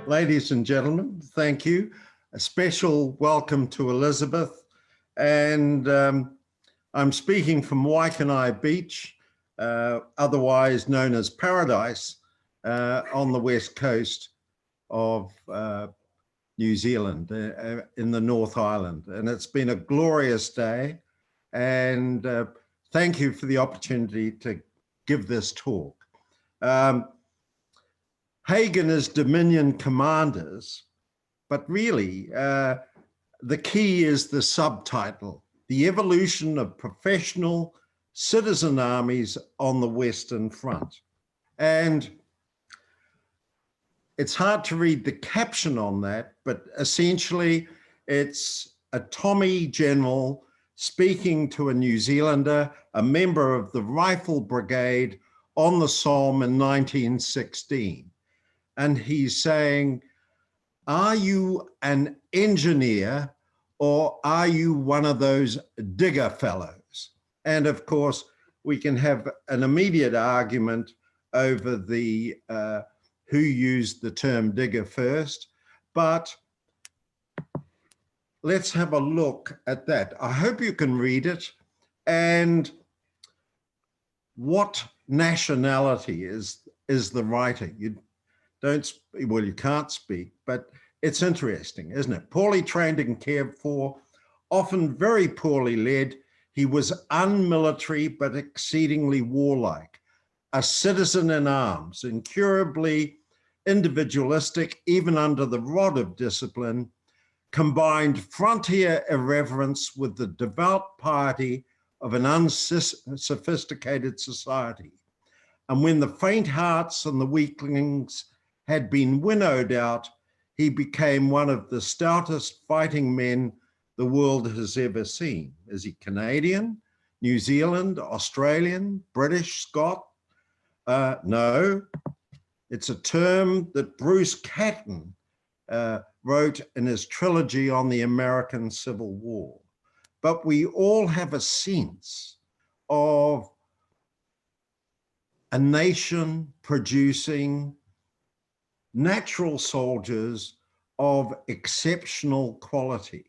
Ladies and gentlemen, thank you. A special welcome to Elizabeth. And I'm speaking from Waikanae Beach, otherwise known as Paradise, on the west coast of New Zealand, in the North Island. And it's been a glorious day. And thank you for the opportunity to give this talk. Haig and his Dominion commanders, but really the key is the subtitle, The Evolution of Professional Citizen Armies on the Western Front. And it's hard to read the caption on that, but essentially it's a Tommy general speaking to a New Zealander, a member of the Rifle Brigade on the Somme in 1916. And he's saying, are you an engineer or are you one of those digger fellows? And of course, we can have an immediate argument over the who used the term digger first, but let's have a look at that. I hope you can read it. And what nationality is the writer? You can't speak, but it's interesting, isn't it? Poorly trained and cared for, often very poorly led. He was unmilitary, but exceedingly warlike, a citizen in arms, incurably individualistic, even under the rod of discipline, combined frontier irreverence with the devout piety of an unsophisticated society. And when the faint hearts and the weaklings had been winnowed out, he became one of the stoutest fighting men the world has ever seen. Is he Canadian, New Zealand, Australian, British, Scot? No, it's a term that Bruce Catton wrote in his trilogy on the American Civil War. But we all have a sense of a nation producing natural soldiers of exceptional quality.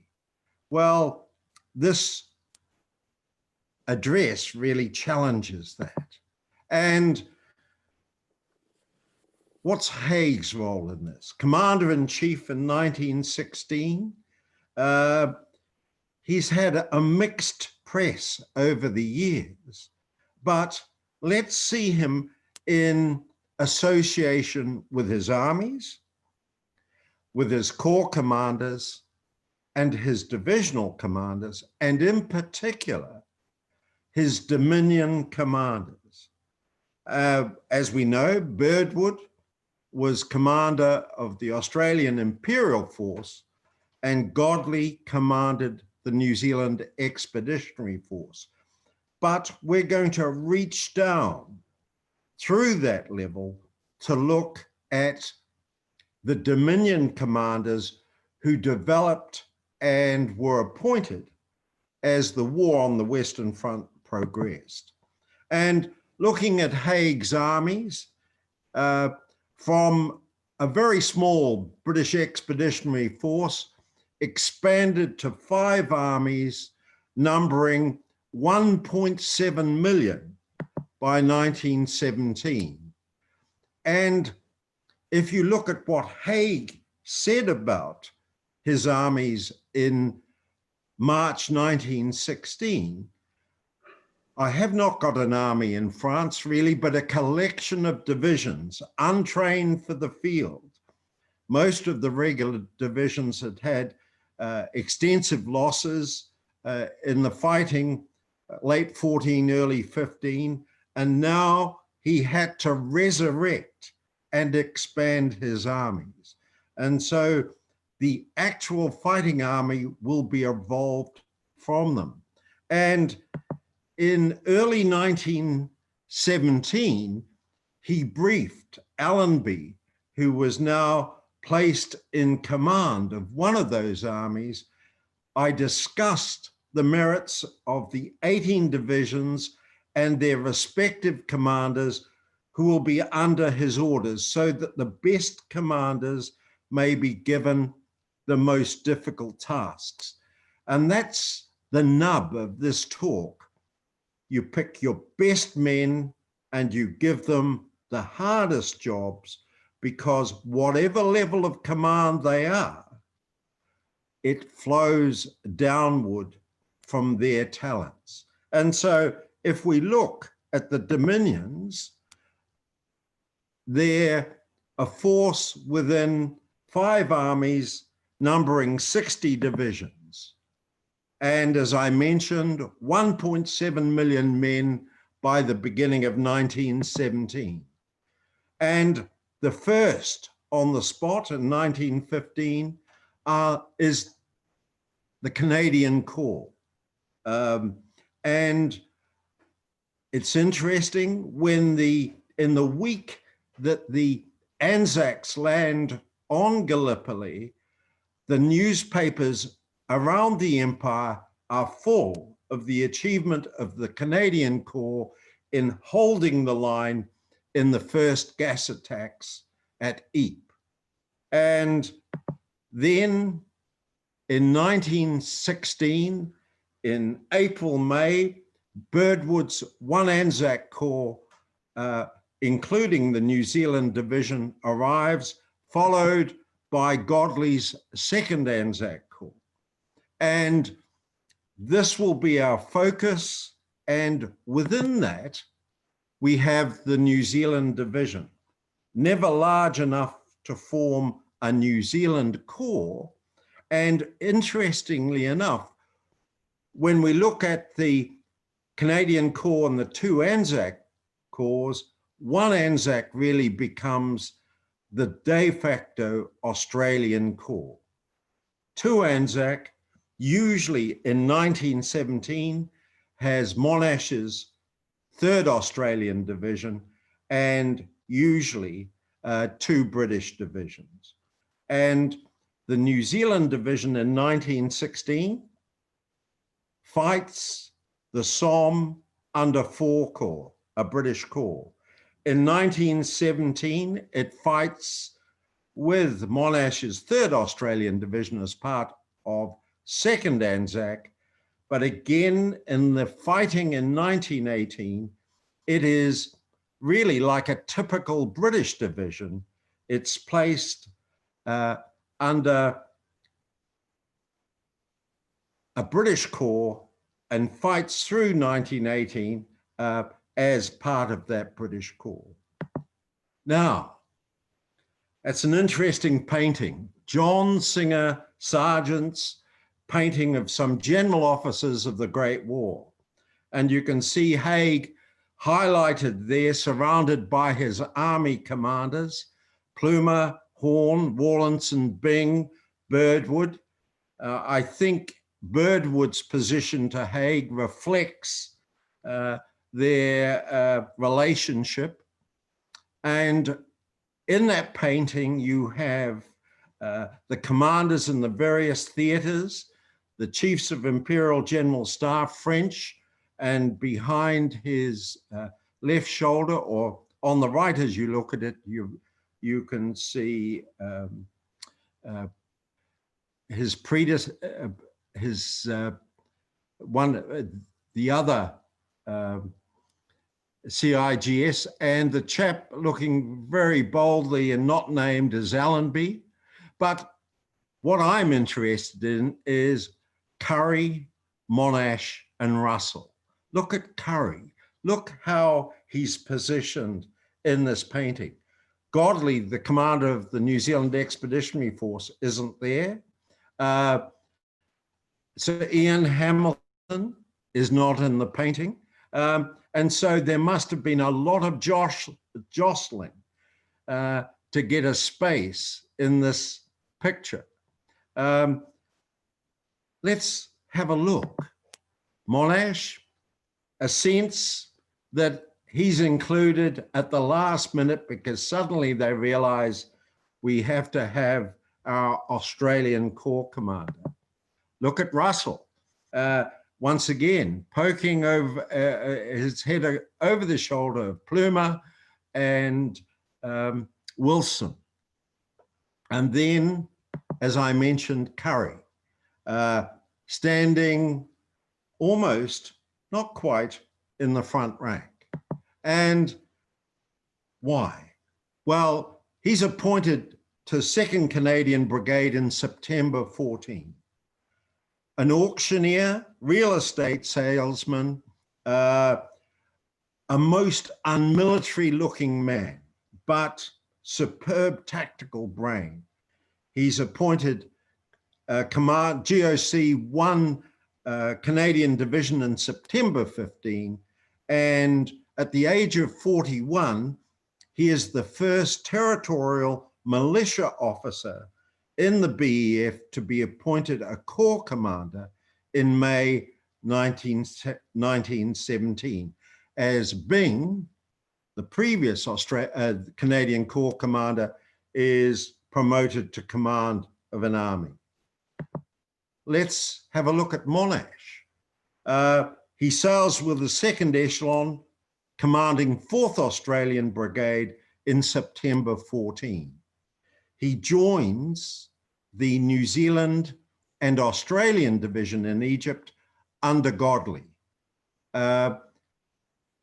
Well, this address really challenges that. And what's Haig's role in this? Commander-in-Chief in 1916. He's had a mixed press over the years, but let's see him in association with his armies, with his corps commanders, and his divisional commanders, and in particular, his Dominion commanders. As we know, Birdwood was commander of the Australian Imperial Force, and Godley commanded the New Zealand Expeditionary Force. But we're going to reach down through that level to look at the Dominion commanders who developed and were appointed as the war on the Western Front progressed. And looking at Haig's armies, from a very small British Expeditionary Force, expanded to 5 armies numbering 1.7 million by 1917. And if you look at what Haig said about his armies in March 1916, I have not got an army in France really, but a collection of divisions, untrained for the field. Most of the regular divisions had had extensive losses in the fighting, late 14, early 15, and now he had to resurrect and expand his armies. And so the actual fighting army will be evolved from them. And in early 1917, he briefed Allenby, who was now placed in command of one of those armies. I discussed the merits of the 18 divisions and their respective commanders who will be under his orders, so that the best commanders may be given the most difficult tasks. And that's the nub of this talk. You pick your best men and you give them the hardest jobs, because whatever level of command they are, it flows downward from their talents. And so if we look at the dominions, they're a force within 5 armies numbering 60 divisions. And as I mentioned, 1.7 million men by the beginning of 1917. And the first on the spot in 1915 is the Canadian Corps. And it's interesting, when in the week that the Anzacs land on Gallipoli, the newspapers around the empire are full of the achievement of the Canadian Corps in holding the line in the first gas attacks at Ypres. And then in 1916, in April, May, Birdwood's 1 Anzac Corps, including the New Zealand division, arrives, followed by Godley's 2nd Anzac Corps. And this will be our focus. And within that, we have the New Zealand division, never large enough to form a New Zealand Corps. And interestingly enough, when we look at the Canadian Corps and the 2 Anzac Corps, 1 Anzac really becomes the de facto Australian Corps. 2 Anzac, usually in 1917, has Monash's 3rd Australian Division, and usually 2 British divisions. And the New Zealand Division in 1916 fights the Somme under 4 Corps, a British Corps. In 1917, it fights with Monash's 3rd Australian Division as part of 2nd Anzac, but again, in the fighting in 1918, it is really like a typical British division. It's placed under a British Corps and fights through 1918 as part of that British Corps. Now, it's an interesting painting. John Singer Sargent's painting of some general officers of the Great War. And you can see Haig highlighted there, surrounded by his army commanders, Plumer, Horn, Wallinson, Byng, Birdwood. I think Birdwood's position to Haig reflects their relationship. And in that painting, you have the commanders in the various theaters, the chiefs of Imperial General Staff, French, and behind his left shoulder, or on the right as you look at it, you can see the other CIGS, and the chap looking very boldly and not named as Allenby. But what I'm interested in is Curry, Monash, and Russell. Look at Curry. Look how he's positioned in this painting. Godley, the commander of the New Zealand Expeditionary Force, isn't there. So Ian Hamilton is not in the painting. And so there must have been a lot of jostling to get a space in this picture. Let's have a look. Monash, a sense that he's included at the last minute because suddenly they realize we have to have our Australian Corps commander. Look at Russell. Once again, poking over his head over the shoulder of Plumer and Wilson. And then, as I mentioned, Curry, standing almost, not quite, in the front rank. And why? Well, he's appointed to 2nd Canadian Brigade in September 14. An auctioneer, real estate salesman, a most unmilitary looking man, but superb tactical brain. He's appointed command GOC 1 Canadian Division in September 15, and at the age of 41, he is the first territorial militia officer in the BEF to be appointed a corps commander in May 1917, as Byng, the previous Canadian Corps commander, is promoted to command of an army. Let's have a look at Monash. He sails with the 2nd Echelon, commanding 4th Australian Brigade in September 14. He joins the New Zealand and Australian Division in Egypt under Godley.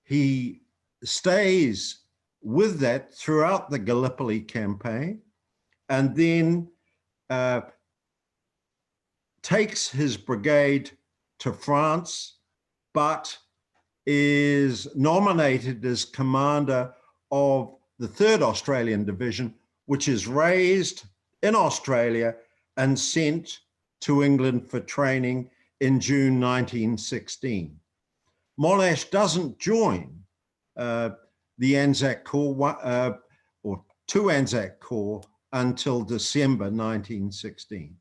He stays with that throughout the Gallipoli campaign, and then takes his brigade to France, but is nominated as commander of the 3rd Australian Division, which is raised in Australia and sent to England for training in June 1916. Monash doesn't join the Anzac Corps, or 2 Anzac Corps, until December 1916.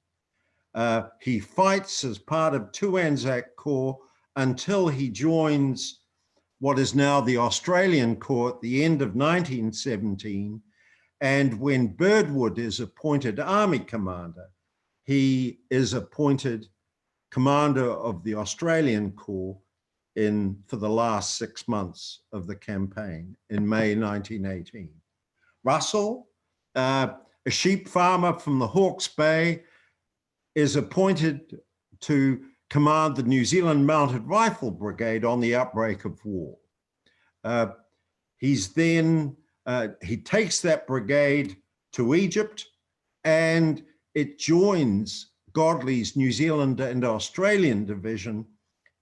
He fights as part of 2 Anzac Corps until he joins what is now the Australian Corps at the end of 1917. And when Birdwood is appointed Army Commander, he is appointed Commander of the Australian Corps for the last 6 months of the campaign in May 1918. Russell, a sheep farmer from the Hawke's Bay, is appointed to command the New Zealand Mounted Rifle Brigade on the outbreak of war. He takes that brigade to Egypt, and it joins Godley's New Zealand and Australian Division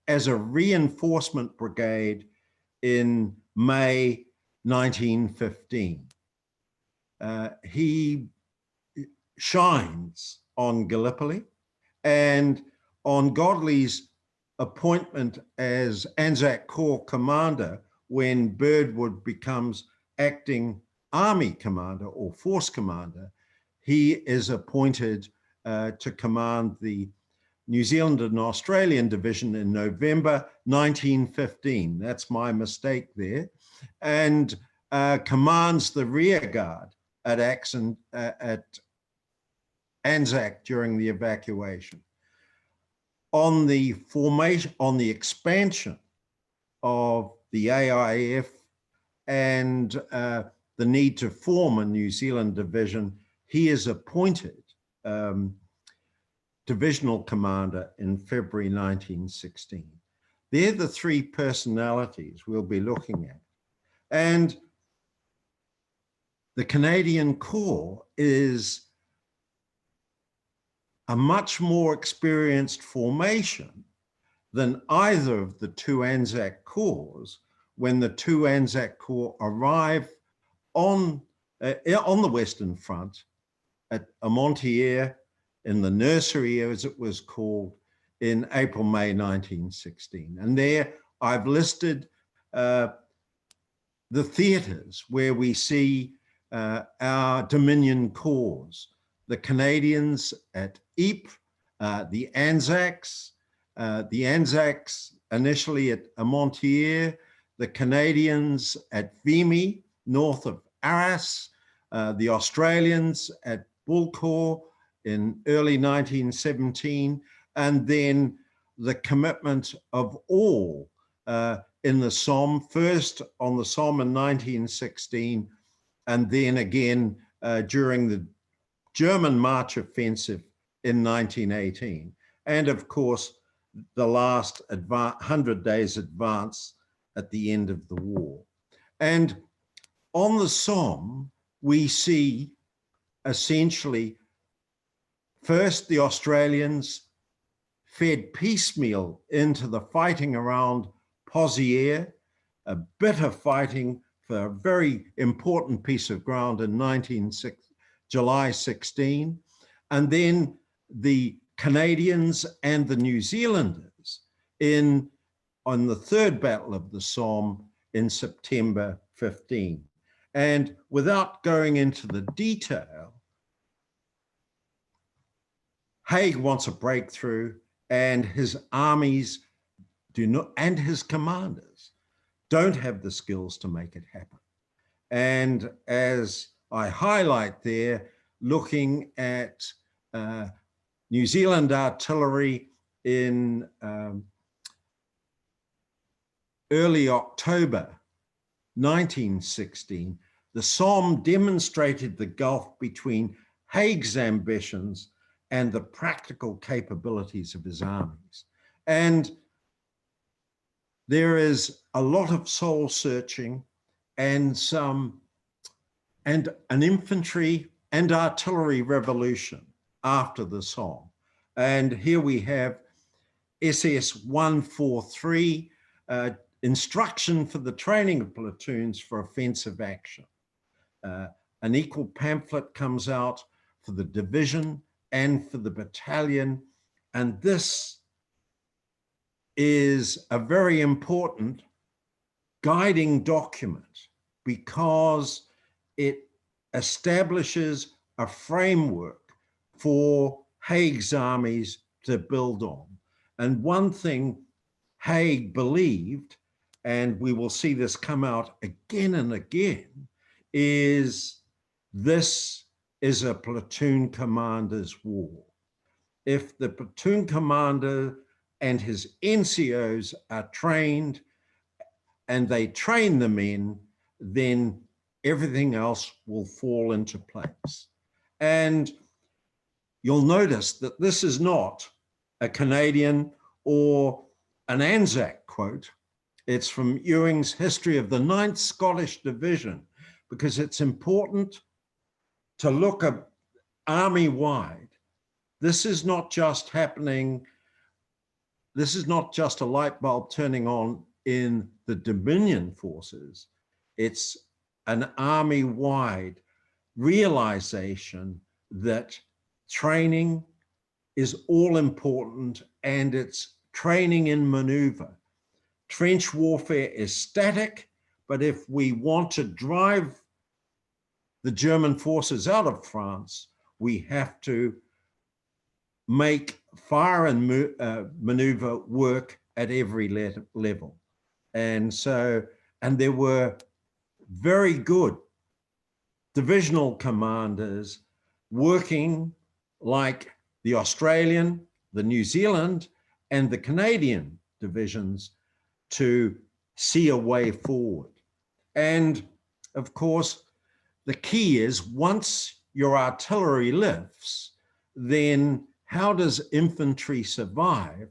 as a reinforcement brigade in May 1915. He shines on Gallipoli, and on Godley's appointment as Anzac Corps commander when Birdwood becomes acting army commander or force commander, he is appointed to command the New Zealand and Australian Division in November 1915. That's my mistake there. And commands the rear guard at Anzac during the evacuation. On the expansion of the AIF and the need to form a New Zealand division, he is appointed divisional commander in February 1916. They're the 3 personalities we'll be looking at. And the Canadian Corps is a much more experienced formation than either of the 2 Anzac Corps when the 2 Anzac Corps arrive on the Western Front at Armentières in the nursery, as it was called, in April, May 1916. And there I've listed the theatres where we see our Dominion Corps, the Canadians at Ypres, the Anzacs initially at Armentières, the Canadians at Vimy, north of Arras, the Australians at Bulcourt in early 1917, and then the commitment of all in the Somme, first on the Somme in 1916, and then again during the German March offensive in 1918, and of course, the last 100 days advance at the end of the war. And on the Somme, we see essentially first the Australians fed piecemeal into the fighting around Pozières, a bitter fighting for a very important piece of ground in July 16, and then the Canadians and the New Zealanders on the Third Battle of the Somme in September 15. And without going into the detail, Haig wants a breakthrough, and his armies do not, and his commanders don't have the skills to make it happen. And as I highlight there, looking at New Zealand artillery in early October 1916, the Somme demonstrated the gulf between Haig's ambitions and the practical capabilities of his armies. And there is a lot of soul searching and an infantry and artillery revolution after the Somme. And here we have SS 143, instruction for the training of platoons for offensive action. An equal pamphlet comes out for the division and for the battalion. And this is a very important guiding document because it establishes a framework for Haig's armies to build on. And one thing Haig believed, and we will see this come out again and again, is this is a platoon commander's war. If the platoon commander and his NCOs are trained and they train the men, then everything else will fall into place. And you'll notice that this is not a Canadian or an Anzac quote. It's from Ewing's History of the 9th Scottish Division, because it's important to look at army-wide. This is not just happening, this is not just a light bulb turning on in the Dominion forces. It's an army-wide realization that training is all important, and it's training in maneuver. Trench warfare is static, but if we want to drive the German forces out of France, we have to make fire and maneuver work at every level. And so, and there were very good divisional commanders working like the Australian, the New Zealand, and the Canadian divisions to see a way forward. And of course, the key is once your artillery lifts, then how does infantry survive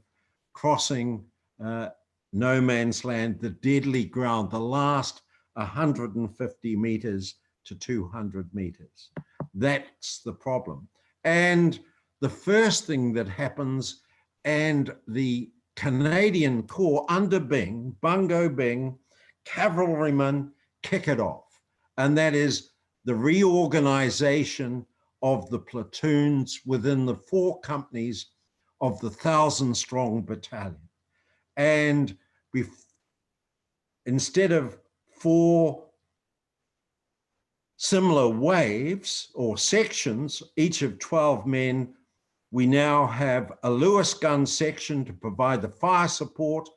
crossing no man's land, the deadly ground, the last 150 meters to 200 meters? That's the problem. And the first thing that happens, and the Canadian Corps under Byng, Bungo Byng, cavalrymen kick it off. And that is the reorganization of the platoons within the 4 companies of the 1,000-strong battalion. And instead of 4 similar waves or sections, each of 12 men, we now have a Lewis gun section to provide the fire support,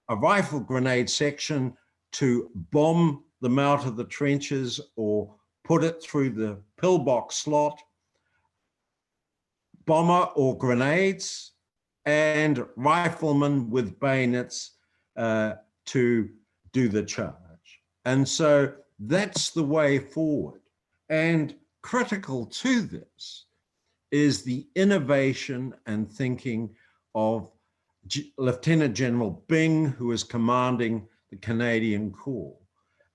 a rifle grenade section to bomb them out of the trenches or put it through the pillbox slot, bomber or grenades, and riflemen with bayonets to do the charge. And so that's the way forward. And critical to this is the innovation and thinking of Lieutenant General Byng, who is commanding the Canadian Corps.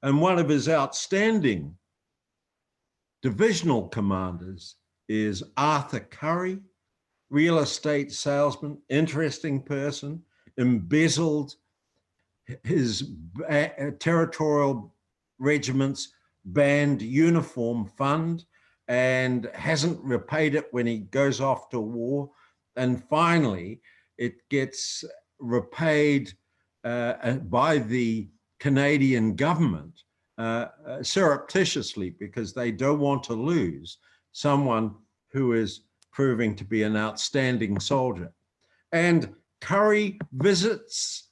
And one of his outstanding divisional commanders is Arthur Currie, real estate salesman, interesting person, embezzled his territorial regiment's band uniform fund and hasn't repaid it when he goes off to war. And finally, it gets repaid by the Canadian government surreptitiously, because they don't want to lose someone who is proving to be an outstanding soldier. And Currie visits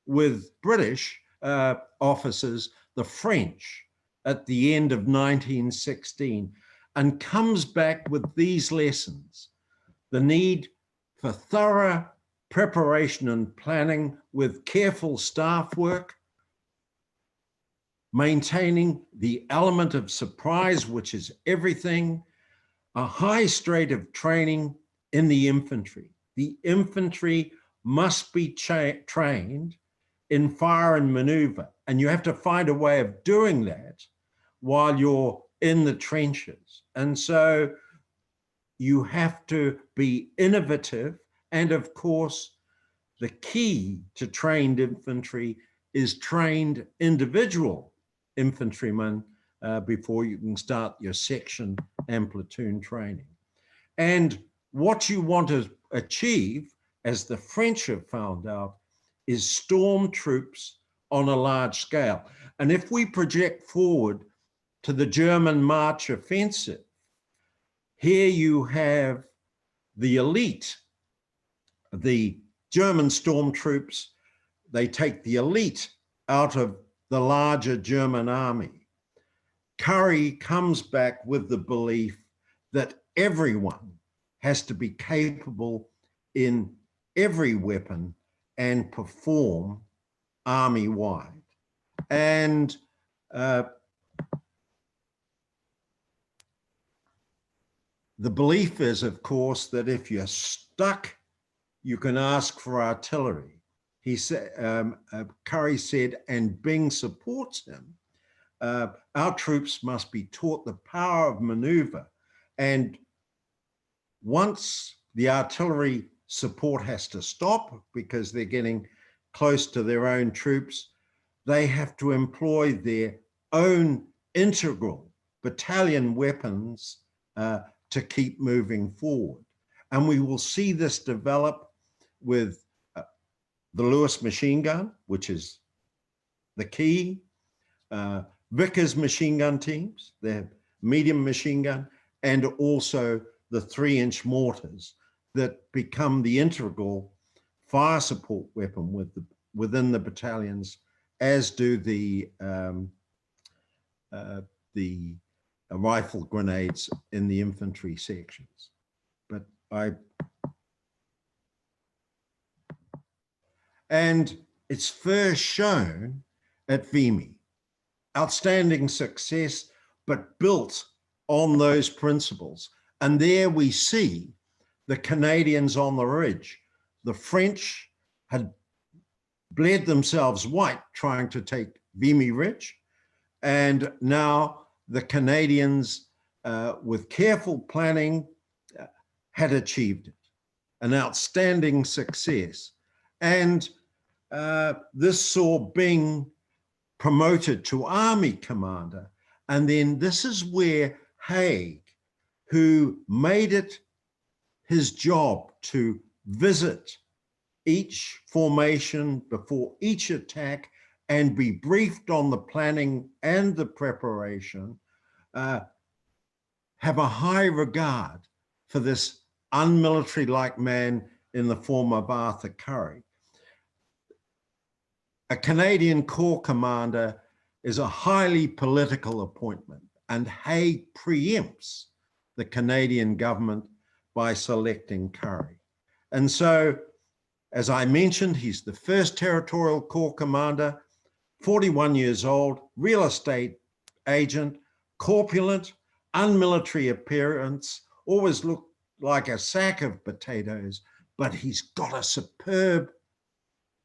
with British officers the French at the end of 1916 and comes back with these lessons: the need for thorough preparation and planning with careful staff work, maintaining the element of surprise, which is everything, a high rate of training in the infantry. The infantry must be trained in fire and maneuver, and you have to find a way of doing that while you're in the trenches. And so you have to be innovative. And of course, the key to trained infantry is trained individual infantrymen before you can start your section and platoon training. And what you want to achieve, as the French have found out, is storm troops on a large scale. And if we project forward to the German March offensive, here you have the elite, the German storm troops. They take the elite out of the larger German army. Currie comes back with the belief that everyone has to be capable in every weapon and perform army-wide. And the belief is, of course, that if you're stuck, you can ask for artillery. He said, Currie said, and Byng supports him, our troops must be taught the power of maneuver. And once the artillery support has to stop because they're getting close to their own troops, they have to employ their own integral battalion weapons to keep moving forward. And we will see this develop with the Lewis machine gun, which is the key, Vickers machine gun teams, their medium machine gun, and also the 3-inch mortars that become the integral fire support weapon within the battalions, as do the rifle grenades in the infantry sections. But and it's first shown at Vimy. Outstanding success, but built on those principles. And there we see the Canadians on the ridge. The French had bled themselves white trying to take Vimy Ridge, and now the Canadians, with careful planning, had achieved it. An outstanding success. And this saw Byng promoted to army commander. And then this is where Haig, who made it his job to visit each formation before each attack and be briefed on the planning and the preparation, have a high regard for this unmilitary-like man in the form of Arthur Currie. A Canadian Corps commander is a highly political appointment, and Haig preempts the Canadian government by selecting Currie. And so, as I mentioned, he's the first Territorial Corps commander, 41 years old, real estate agent, corpulent, unmilitary appearance, always looked like a sack of potatoes, but he's got a superb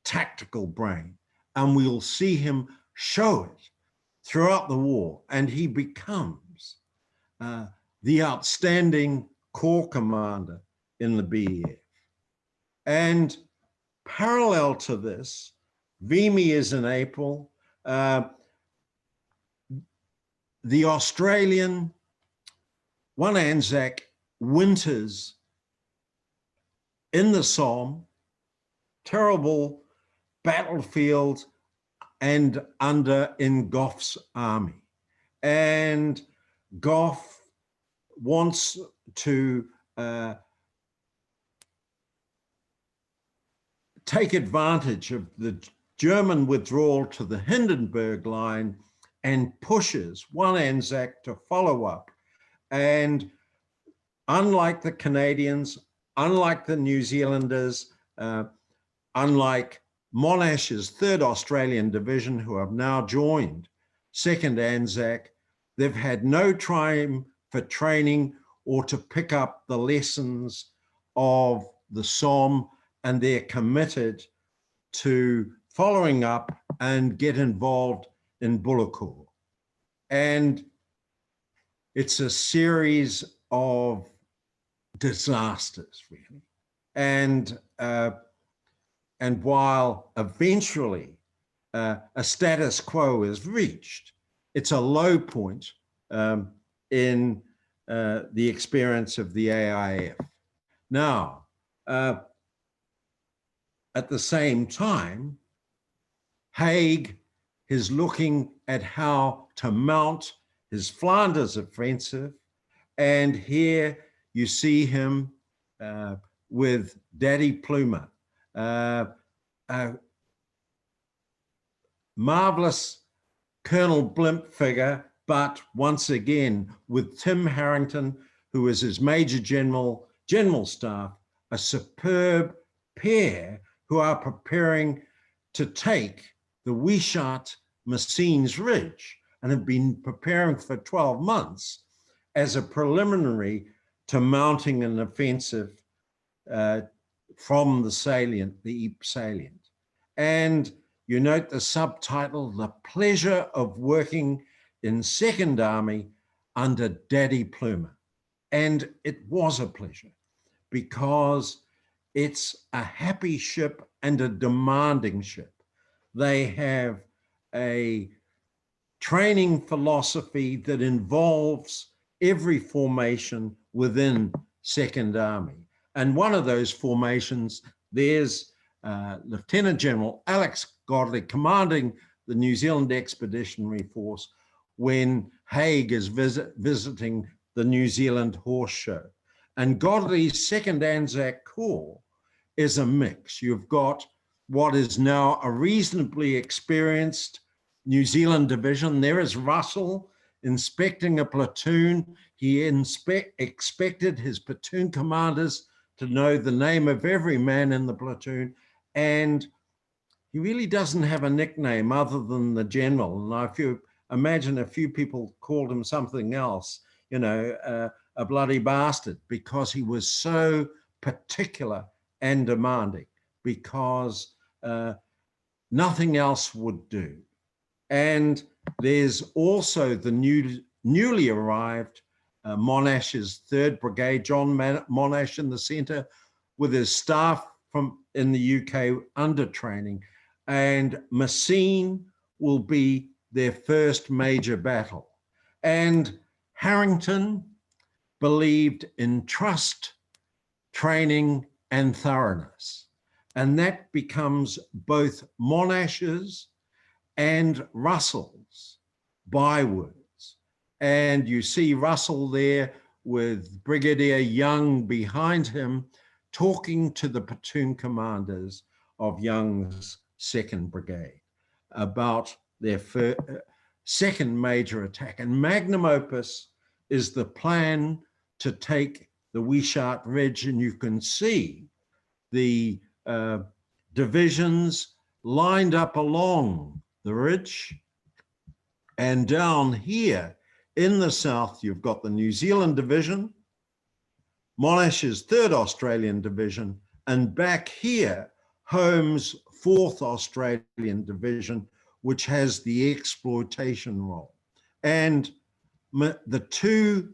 tactical brain, and we'll see him show it throughout the war, and he becomes the outstanding corps commander in the BEF. And parallel to this, Vimy is in April. The Australian, one Anzac, winters in the Somme, terrible battlefield, and in Gough's army. And Gough wants to take advantage of the German withdrawal to the Hindenburg line and pushes one Anzac to follow up. And unlike the Canadians, unlike the New Zealanders, unlike Monash's 3rd Australian Division, who have now joined 2nd Anzac, they've had no time for training or to pick up the lessons of the Somme, and they're committed to following up and get involved in Bullecourt. And it's a series of disasters, really. And while eventually a status quo is reached, it's a low point in the experience of the AIF. Now, at the same time, Haig is looking at how to mount his Flanders offensive, and here you see him with Daddy Plumer, a marvelous Colonel Blimp figure, but once again with Tim Harrington, who is his Major General Staff, a superb pair who are preparing to take the Wichat Messines Ridge and have been preparing for 12 months as a preliminary to mounting an offensive from the salient, the Ypres salient. And you note the subtitle, The Pleasure of Working in 2nd Army under Daddy Plumer. And it was a pleasure because it's a happy ship and a demanding ship. They have a training philosophy that involves every formation within 2nd Army. And one of those formations, there's Lieutenant General Alex Godley commanding the New Zealand Expeditionary Force when Haig is visiting the New Zealand Horse Show. And Godley's 2nd Anzac Corps is a mix. You've got what is now a reasonably experienced New Zealand division. There is Russell inspecting a platoon. He expected his platoon commanders to know the name of every man in the platoon, and he really doesn't have a nickname other than the general. And if you imagine a few people called him something else, you know, a bloody bastard, because he was so particular and demanding, because nothing else would do. And there's also the newly arrived Monash's 3rd Brigade, John Monash in the center, with his staff in the UK under training. And Messines will be their first major battle. And Harrington believed in trust, training, and thoroughness. And that becomes both Monash's and Russell's bywords. And you see Russell there with Brigadier Young behind him, talking to the platoon commanders of Young's 2nd Brigade about their second major attack. And magnum opus is the plan to take the Wichat Ridge, and you can see the divisions lined up along the ridge. And down here, In the south, you've got the New Zealand Division, Monash's 3rd Australian Division, and back here, Holmes' 4th Australian Division, which has the exploitation role. And the two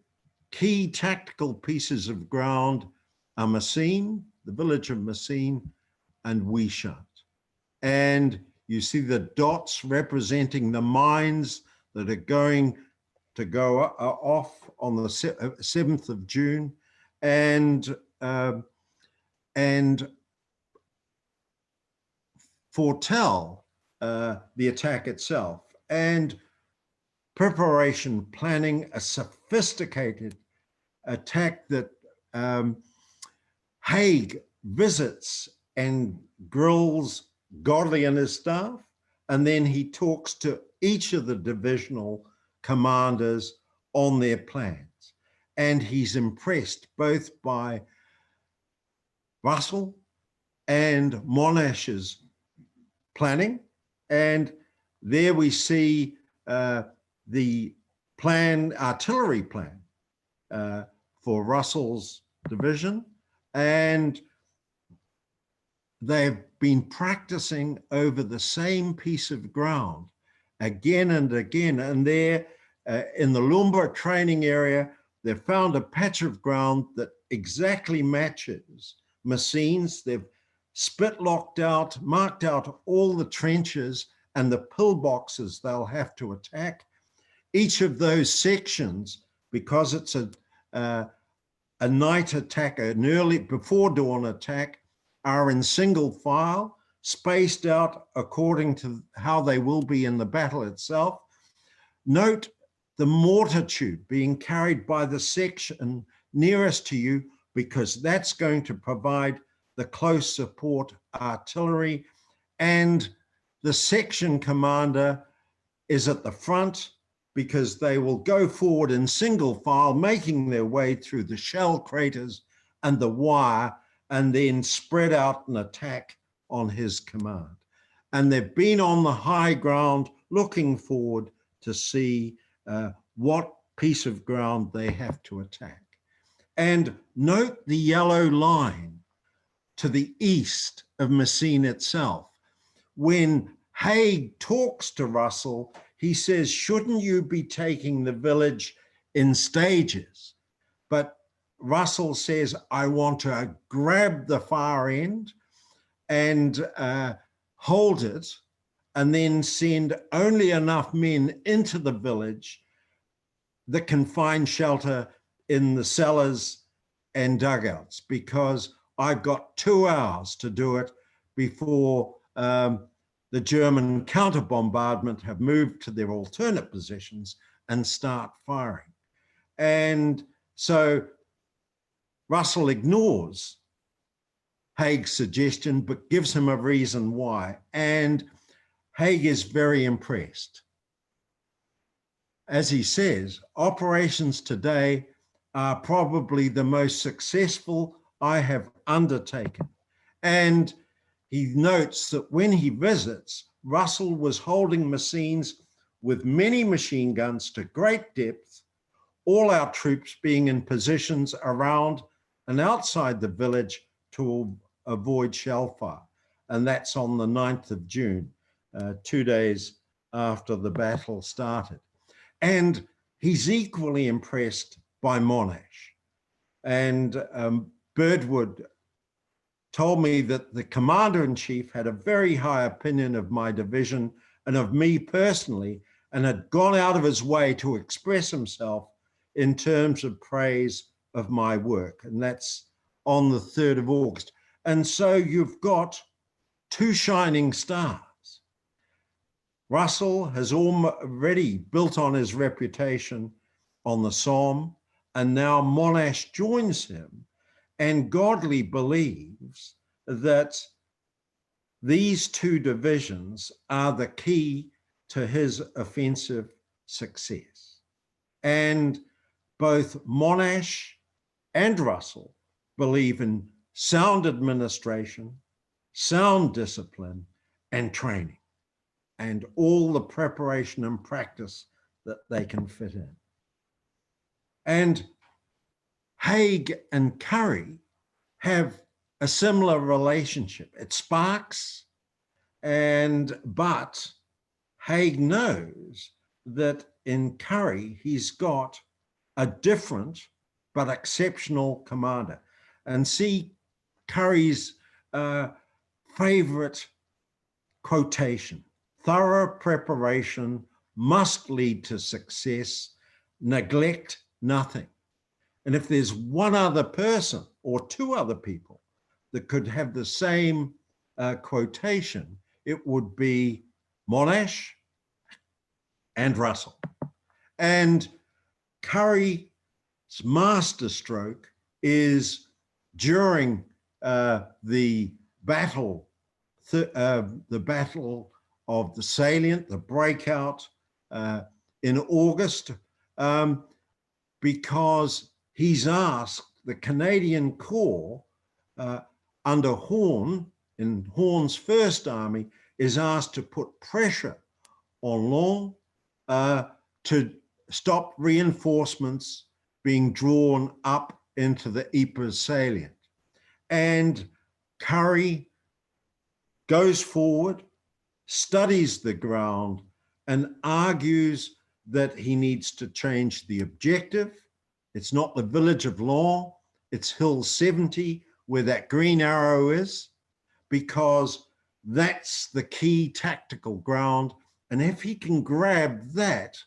key tactical pieces of ground are Messines, the village of Messines, and Wishart. And you see the dots representing the mines that are going to go off on the 7th of June, and foretell the attack itself. And preparation, planning a sophisticated attack that Haig visits and grills Godley and his staff, and then he talks to each of the divisional commanders on their plans. And he's impressed both by Russell and Monash's planning. And there we see the plan, artillery plan for Russell's division. And they've been practicing over the same piece of ground again and again. And there in the Lumba training area, they found a patch of ground that exactly matches Messines. They've spit locked out, marked out all the trenches and the pillboxes they'll have to attack. Each of those sections, because it's a night attack, an early before dawn attack, are in single file, spaced out according to how they will be in the battle itself. Note the mortar tube being carried by the section nearest to you, because that's going to provide the close support artillery, and the section commander is at the front because they will go forward in single file, making their way through the shell craters and the wire, and then spread out and attack on his command. And they've been on the high ground looking forward to see what piece of ground they have to attack. And note the yellow line to the east of Messines itself. When Haig talks to Russell, he says, shouldn't you be taking the village in stages? But Russell says, I want to grab the far end and hold it, and then send only enough men into the village that can find shelter in the cellars and dugouts, because I've got 2 hours to do it before the German counter bombardment have moved to their alternate positions and start firing. And so Russell ignores Haig's suggestion, but gives him a reason why. And Haig is very impressed. As he says, operations today are probably the most successful I have undertaken. And he notes that when he visits, Russell was holding Messines with many machine guns to great depth, all our troops being in positions around and outside the village to avoid shell fire. And that's on the 9th of June, 2 days after the battle started. And he's equally impressed by Monash. And Birdwood told me that the commander-in-chief had a very high opinion of my division and of me personally, and had gone out of his way to express himself in terms of praise of my work. And that's on the 3rd of August. And so you've got 2 shining stars. Russell has already built on his reputation on the Somme, and now Monash joins him, and Godley believes that these 2 divisions are the key to his offensive success. And both Monash and Russell believe in sound administration, sound discipline, and training, and all the preparation and practice that they can fit in. And Haig and Curry have a similar relationship. It sparks, but Haig knows that in Curry, he's got a different but exceptional commander. And see Curry's favorite quotation: thorough preparation must lead to success, neglect nothing. And if there's one other person or two other people that could have the same quotation, it would be Monash and Russell. And Curry's masterstroke is during the battle of the salient, the breakout in August, because he's asked the Canadian Corps under Horn, in Horn's First Army, is asked to put pressure on Long to stop reinforcements being drawn up into the Ypres salient. And Curry goes forward, studies the ground, and argues that he needs to change the objective. It's not the village of Long, it's Hill 70, where that green arrow is, because that's the key tactical ground. And if he can grab that,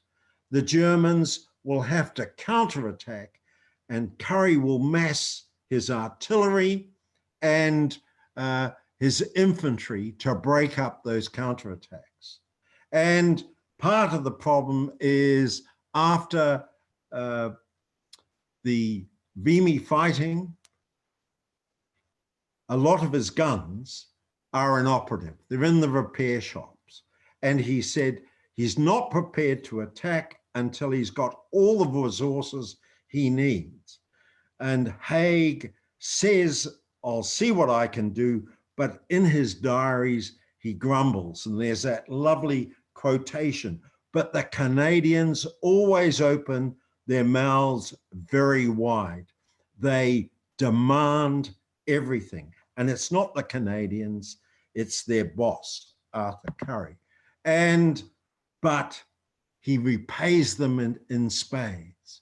the Germans will have to counterattack, and Curry will mass his artillery and his infantry to break up those counterattacks. And part of the problem is after the Vimy fighting, a lot of his guns are inoperative. They're in the repair shops. And he said he's not prepared to attack until he's got all the resources he needs. And Haig says, I'll see what I can do, but in his diaries, he grumbles. And there's that lovely quotation, but the Canadians always open their mouths very wide. They demand everything. And it's not the Canadians, it's their boss, Arthur Curry. But he repays them in spades.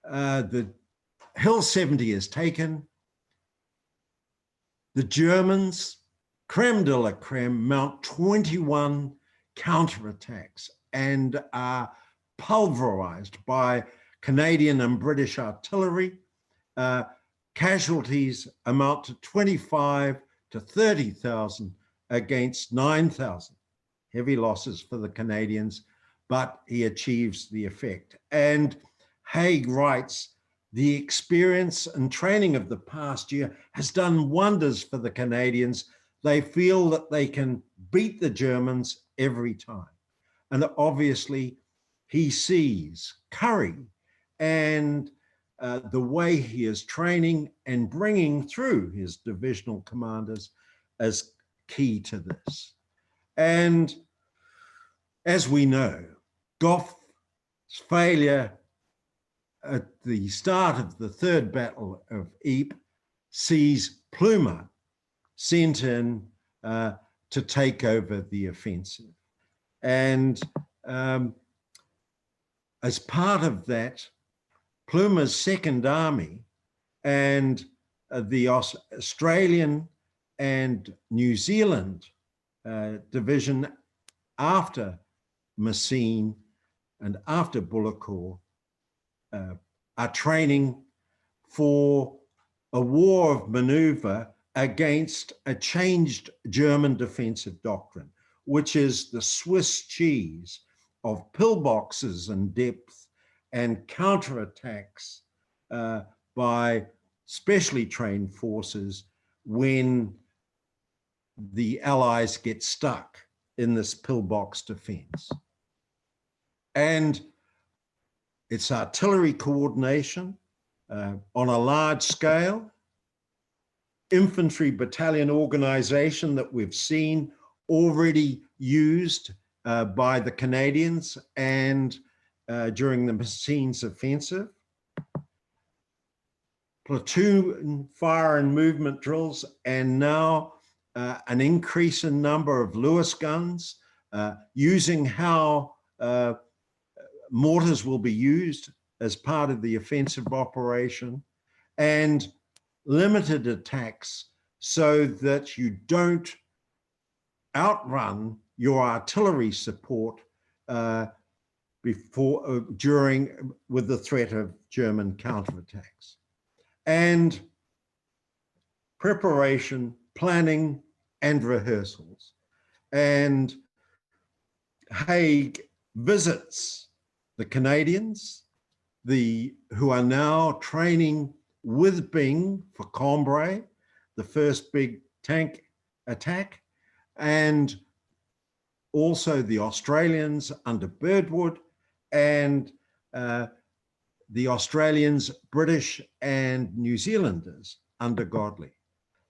The Hill 70 is taken. The Germans, creme de la creme, mount 21 counterattacks and are pulverized by Canadian and British artillery. Casualties amount to 25 to 30,000 against 9,000. Heavy losses for the Canadians, but he achieves the effect. And Haig writes, the experience and training of the past year has done wonders for the Canadians. They feel that they can beat the Germans every time. And obviously he sees Curry and the way he is training and bringing through his divisional commanders as key to this. And as we know, Gough's failure at the start of the Third Battle of Ypres sees Plumer sent in to take over the offensive. And as part of that, Plumer's Second Army and the Australian and New Zealand division after Messines and after Bullecourt are training for a war of maneuver against a changed German defensive doctrine, which is the Swiss cheese of pillboxes and depth and counterattacks by specially trained forces when the Allies get stuck in this pillbox defense. And it's artillery coordination on a large scale, infantry battalion organization that we've seen already used by the Canadians and during the Messines offensive. platoon fire and movement drills, and now an increase in number of Lewis guns, using how mortars will be used as part of the offensive operation, and limited attacks so that you don't outrun your artillery support during with the threat of German counterattacks. And preparation, planning, and rehearsals. And Haig visits the Canadians, who are now training with Byng for Cambrai, the first big tank attack, and also the Australians under Birdwood, and the Australians, British, and New Zealanders under Godley.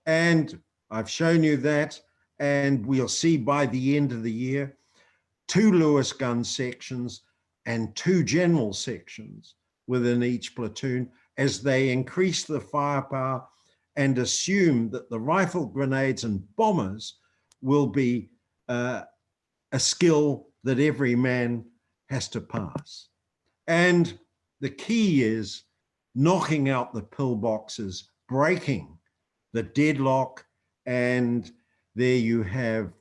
And I've shown you that, and we'll see by the end of the year 2 Lewis gun sections and 2 general sections within each platoon, as they increase the firepower and assume that the rifle grenades and bombers will be a skill that every man has to pass. And the key is knocking out the pillboxes, breaking the deadlock, and there you have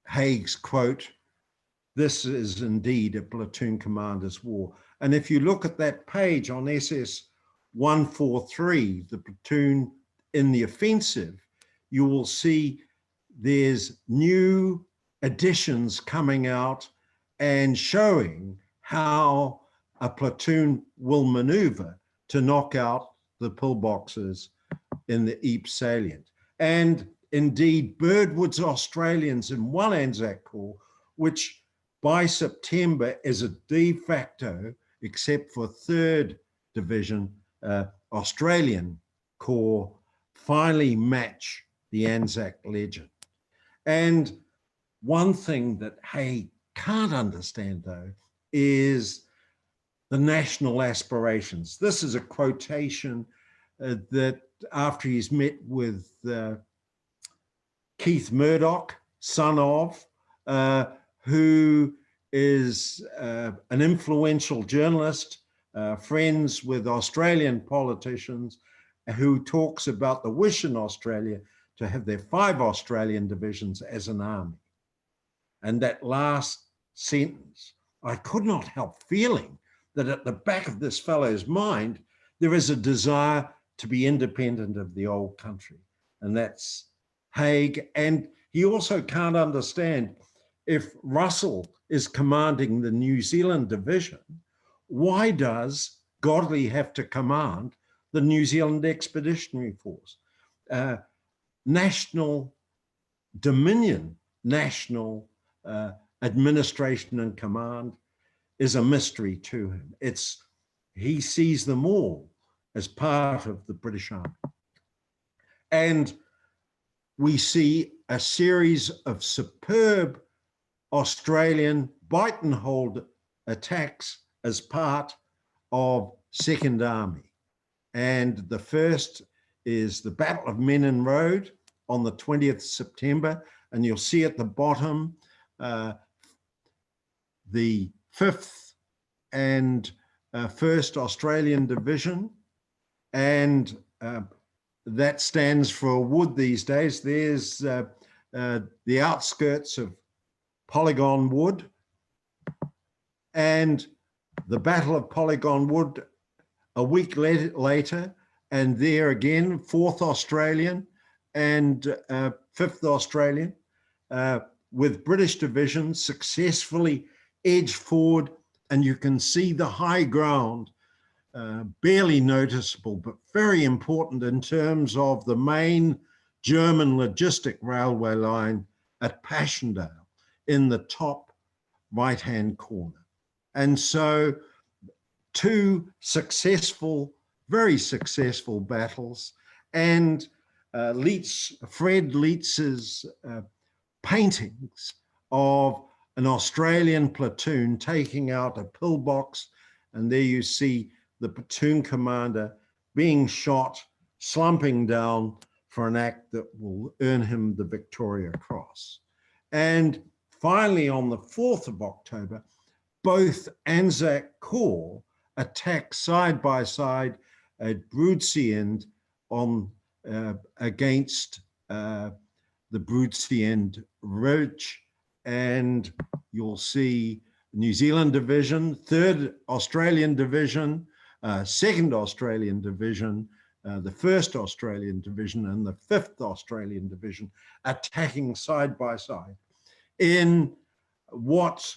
Haig's quote, "This is indeed a platoon commander's war." And if you look at that page on SS 143, the platoon in the offensive, you will see there's new additions coming out and showing how a platoon will maneuver to knock out the pillboxes in the Ypres salient. And indeed, Birdwood's Australians in 1 Anzac Corps, which by September is a de facto, except for 3rd Division, Australian Corps, finally match the Anzac legend. And one thing that Haig can't understand, though, is the national aspirations. This is a quotation that after he's met with Keith Murdoch, son of, who is an influential journalist, friends with Australian politicians, who talks about the wish in Australia to have their 5 Australian divisions as an army. And that last sentence, I could not help feeling that at the back of this fellow's mind, there is a desire to be independent of the old country. And that's Haig. And he also can't understand, if Russell is commanding the New Zealand division, why does Godley have to command the New Zealand Expeditionary Force? National dominion, national administration and command is a mystery to him. He sees them all as part of the British Army. And we see a series of superb Australian bite and hold attacks as part of Second Army. And the first is the Battle of Menin Road on the 20th September. And you'll see at the bottom, the 5th and 1st Australian Division. And that stands for a wood these days. There's the outskirts of Polygon Wood, and the Battle of Polygon Wood a week later, and there again, 4th Australian and 5th Australian, with British divisions successfully edged forward, and you can see the high ground, barely noticeable, but very important in terms of the main German logistic railway line at Passchendaele in the top right-hand corner. And so 2 successful, very successful battles, and Fred Leitz's paintings of an Australian platoon taking out a pillbox, and there you see the platoon commander being shot, slumping down for an act that will earn him the Victoria Cross. And finally, on the 4th of October, both Anzac Corps attack side by side at Broodsend on against the Broodsend Ridge, and you'll see New Zealand Division, 3rd Australian Division, 2nd Australian Division, the 1st Australian Division, and the 5th Australian Division attacking side by side in what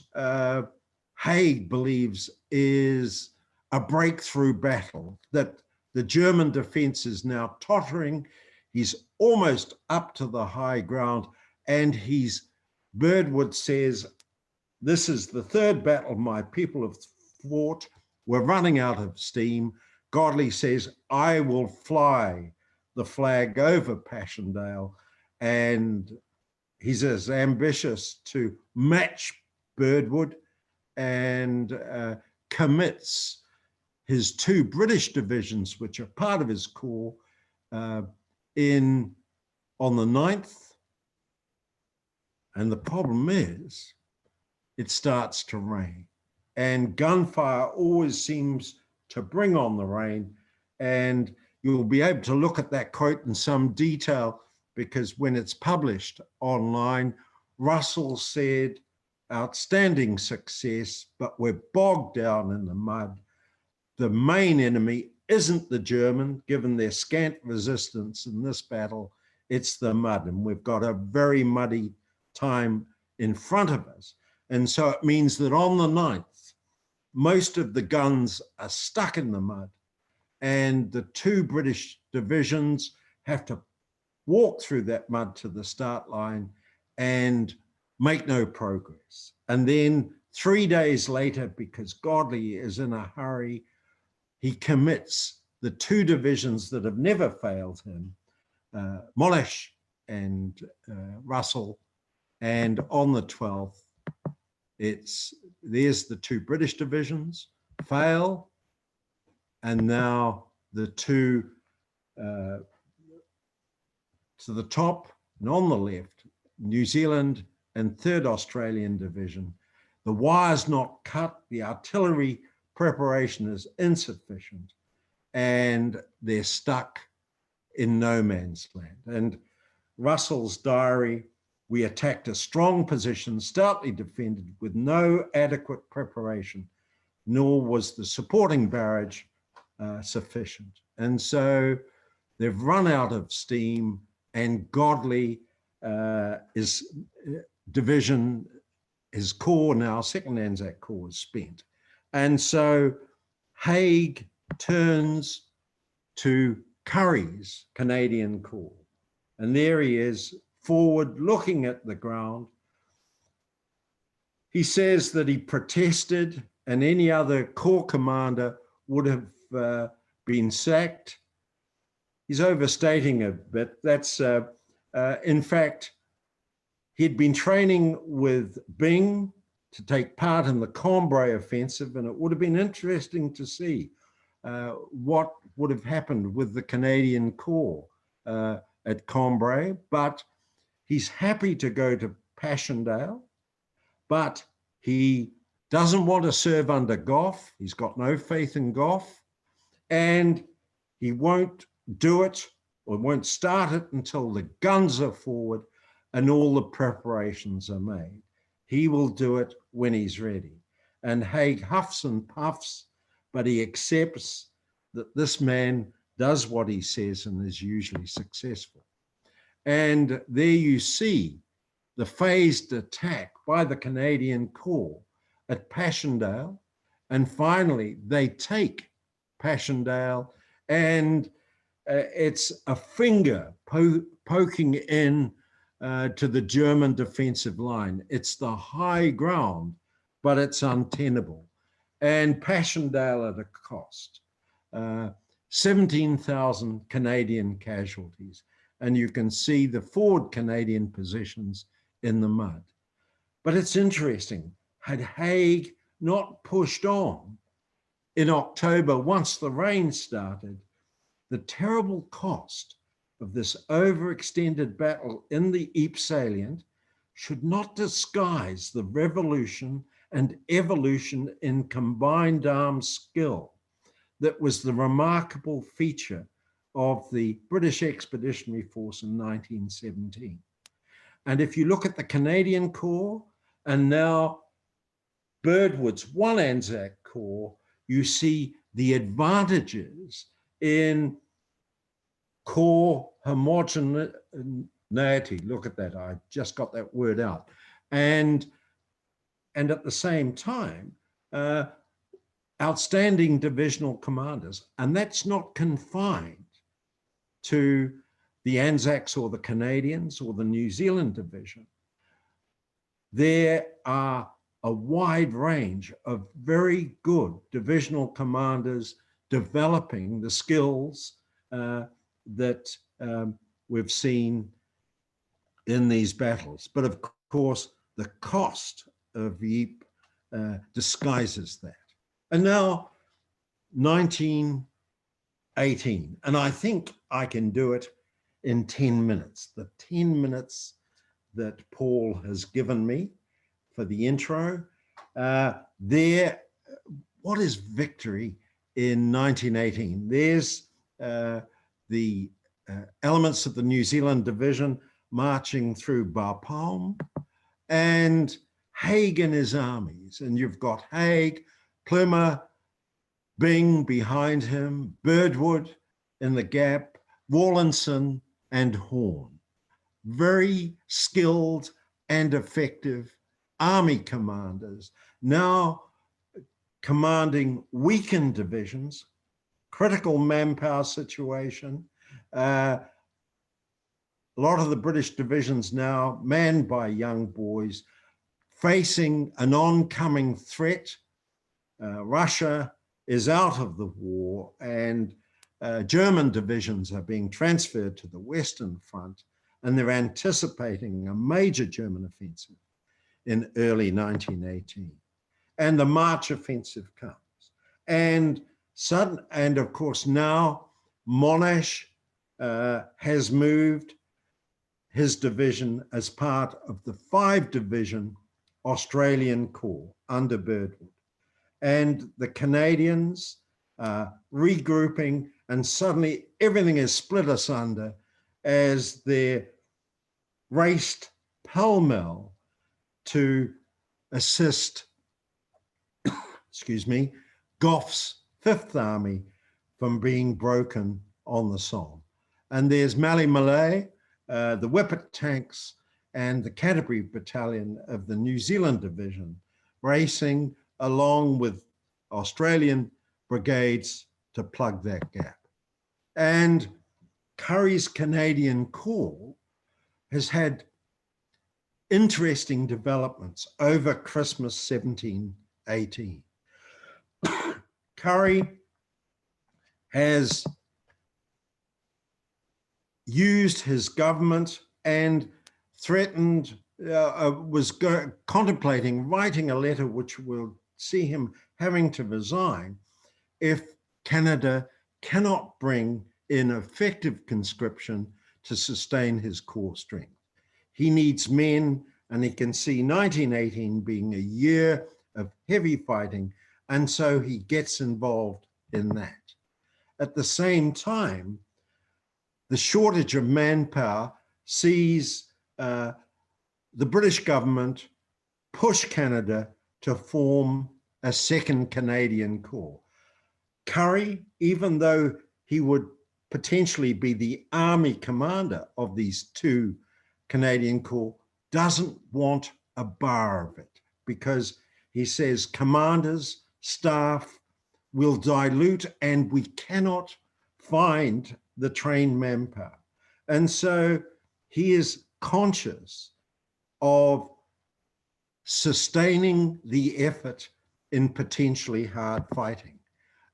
Haig believes is a breakthrough battle, that the German defense is now tottering. He's almost up to the high ground, and Birdwood says, "This is the 3rd battle my people have fought. We're running out of steam." Godley says, "I will fly the flag over Passchendaele," and he's as ambitious to match Birdwood, and commits his 2 British divisions, which are part of his corps, on the 9th. And the problem is, it starts to rain, and gunfire always seems to bring on the rain. And you'll be able to look at that quote in some detail, because when it's published online, Russell said, "Outstanding success, but we're bogged down in the mud. The main enemy isn't the German, given their scant resistance in this battle, it's the mud, and we've got a very muddy time in front of us." And so it means that on the 9th, most of the guns are stuck in the mud, and the 2 British divisions have to walk through that mud to the start line and make no progress. And then 3 days later, because Godley is in a hurry, he commits the 2 divisions that have never failed him, Monash and Russell. And on the 12th, there's the 2 British divisions fail, and now the 2 to the top and on the left, New Zealand and 3rd Australian Division. The wire's not cut, the artillery preparation is insufficient, and they're stuck in no man's land. And Russell's diary, "We attacked a strong position, stoutly defended with no adequate preparation, nor was the supporting barrage sufficient." And so they've run out of steam, and Godley division, his corps now, 2nd Anzac Corps, is spent. And so Haig turns to Curry's Canadian Corps, and there he is, forward, looking at the ground. He says that he protested, and any other corps commander would have been sacked. He's overstating a bit. That's, in fact, he'd been training with Byng to take part in the Cambrai offensive, and it would have been interesting to see what would have happened with the Canadian Corps at Cambrai. But he's happy to go to Passchendaele, but he doesn't want to serve under Gough. He's got no faith in Gough, and he won't do it or won't start it until the guns are forward and all the preparations are made. He will do it when he's ready. And Haig huffs and puffs, but he accepts that this man does what he says and is usually successful. And there you see the phased attack by the Canadian Corps at Passchendaele. And finally, they take Passchendaele, and it's a finger poking in to the German defensive line. It's the high ground, but it's untenable. And Passchendaele at a cost. 17,000 Canadian casualties. And you can see the forward Canadian positions in the mud. But it's interesting, had Haig not pushed on, in October, once the rain started, the terrible cost of this overextended battle in the Ypres salient should not disguise the revolution and evolution in combined arms skill that was the remarkable feature of the British Expeditionary Force in 1917. And if you look at the Canadian Corps and now Birdwood's one Anzac Corps, you see the advantages in corps homogeneity. Look at that, I just got that word out. And at the same time, outstanding divisional commanders. And that's not confined to the Anzacs or the Canadians or the New Zealand division. There are a wide range of very good divisional commanders developing the skills that we've seen in these battles. But of course, the cost of Ypres disguises that. And now 1918, and I think I can do it in 10 minutes. The 10 minutes that Paul has given me for the intro. What is victory in 1918? There's the elements of the New Zealand division marching through Bapaume and Haig and his armies. And you've got Haig, Plumer, Byng behind him, Birdwood in the gap, Rawlinson and Horn. Very skilled and effective army commanders, now commanding weakened divisions, critical manpower situation. A lot of the British divisions now manned by young boys, facing an oncoming threat. Russia is out of the war, and German divisions are being transferred to the Western Front, and they're anticipating a major German offensive in early 1918. And the March offensive comes. And of course now Monash has moved his division as part of the 5-division Australian Corps under Birdwood. And the Canadians regrouping, and suddenly everything is split asunder as they're raced pell-mell to assist, excuse me, Gough's 5th Army from being broken on the Somme. And there's Mallet, the Whippet tanks, and the Canterbury Battalion of the New Zealand Division racing along with Australian brigades to plug that gap. And Currie's Canadian Corps has had interesting developments over Christmas 1718. Currie has used his government and threatened, was contemplating writing a letter which will see him having to resign if Canada cannot bring in effective conscription to sustain his core strength. He needs men, and he can see 1918 being a year of heavy fighting, and so he gets involved in that. At the same time, the shortage of manpower sees the British government push Canada to form a 2nd Canadian Corps. Currie, even though he would potentially be the army commander of these 2 Canadian Corps, doesn't want a bar of it, because he says commanders, staff will dilute, and we cannot find the trained manpower. And so he is conscious of sustaining the effort in potentially hard fighting.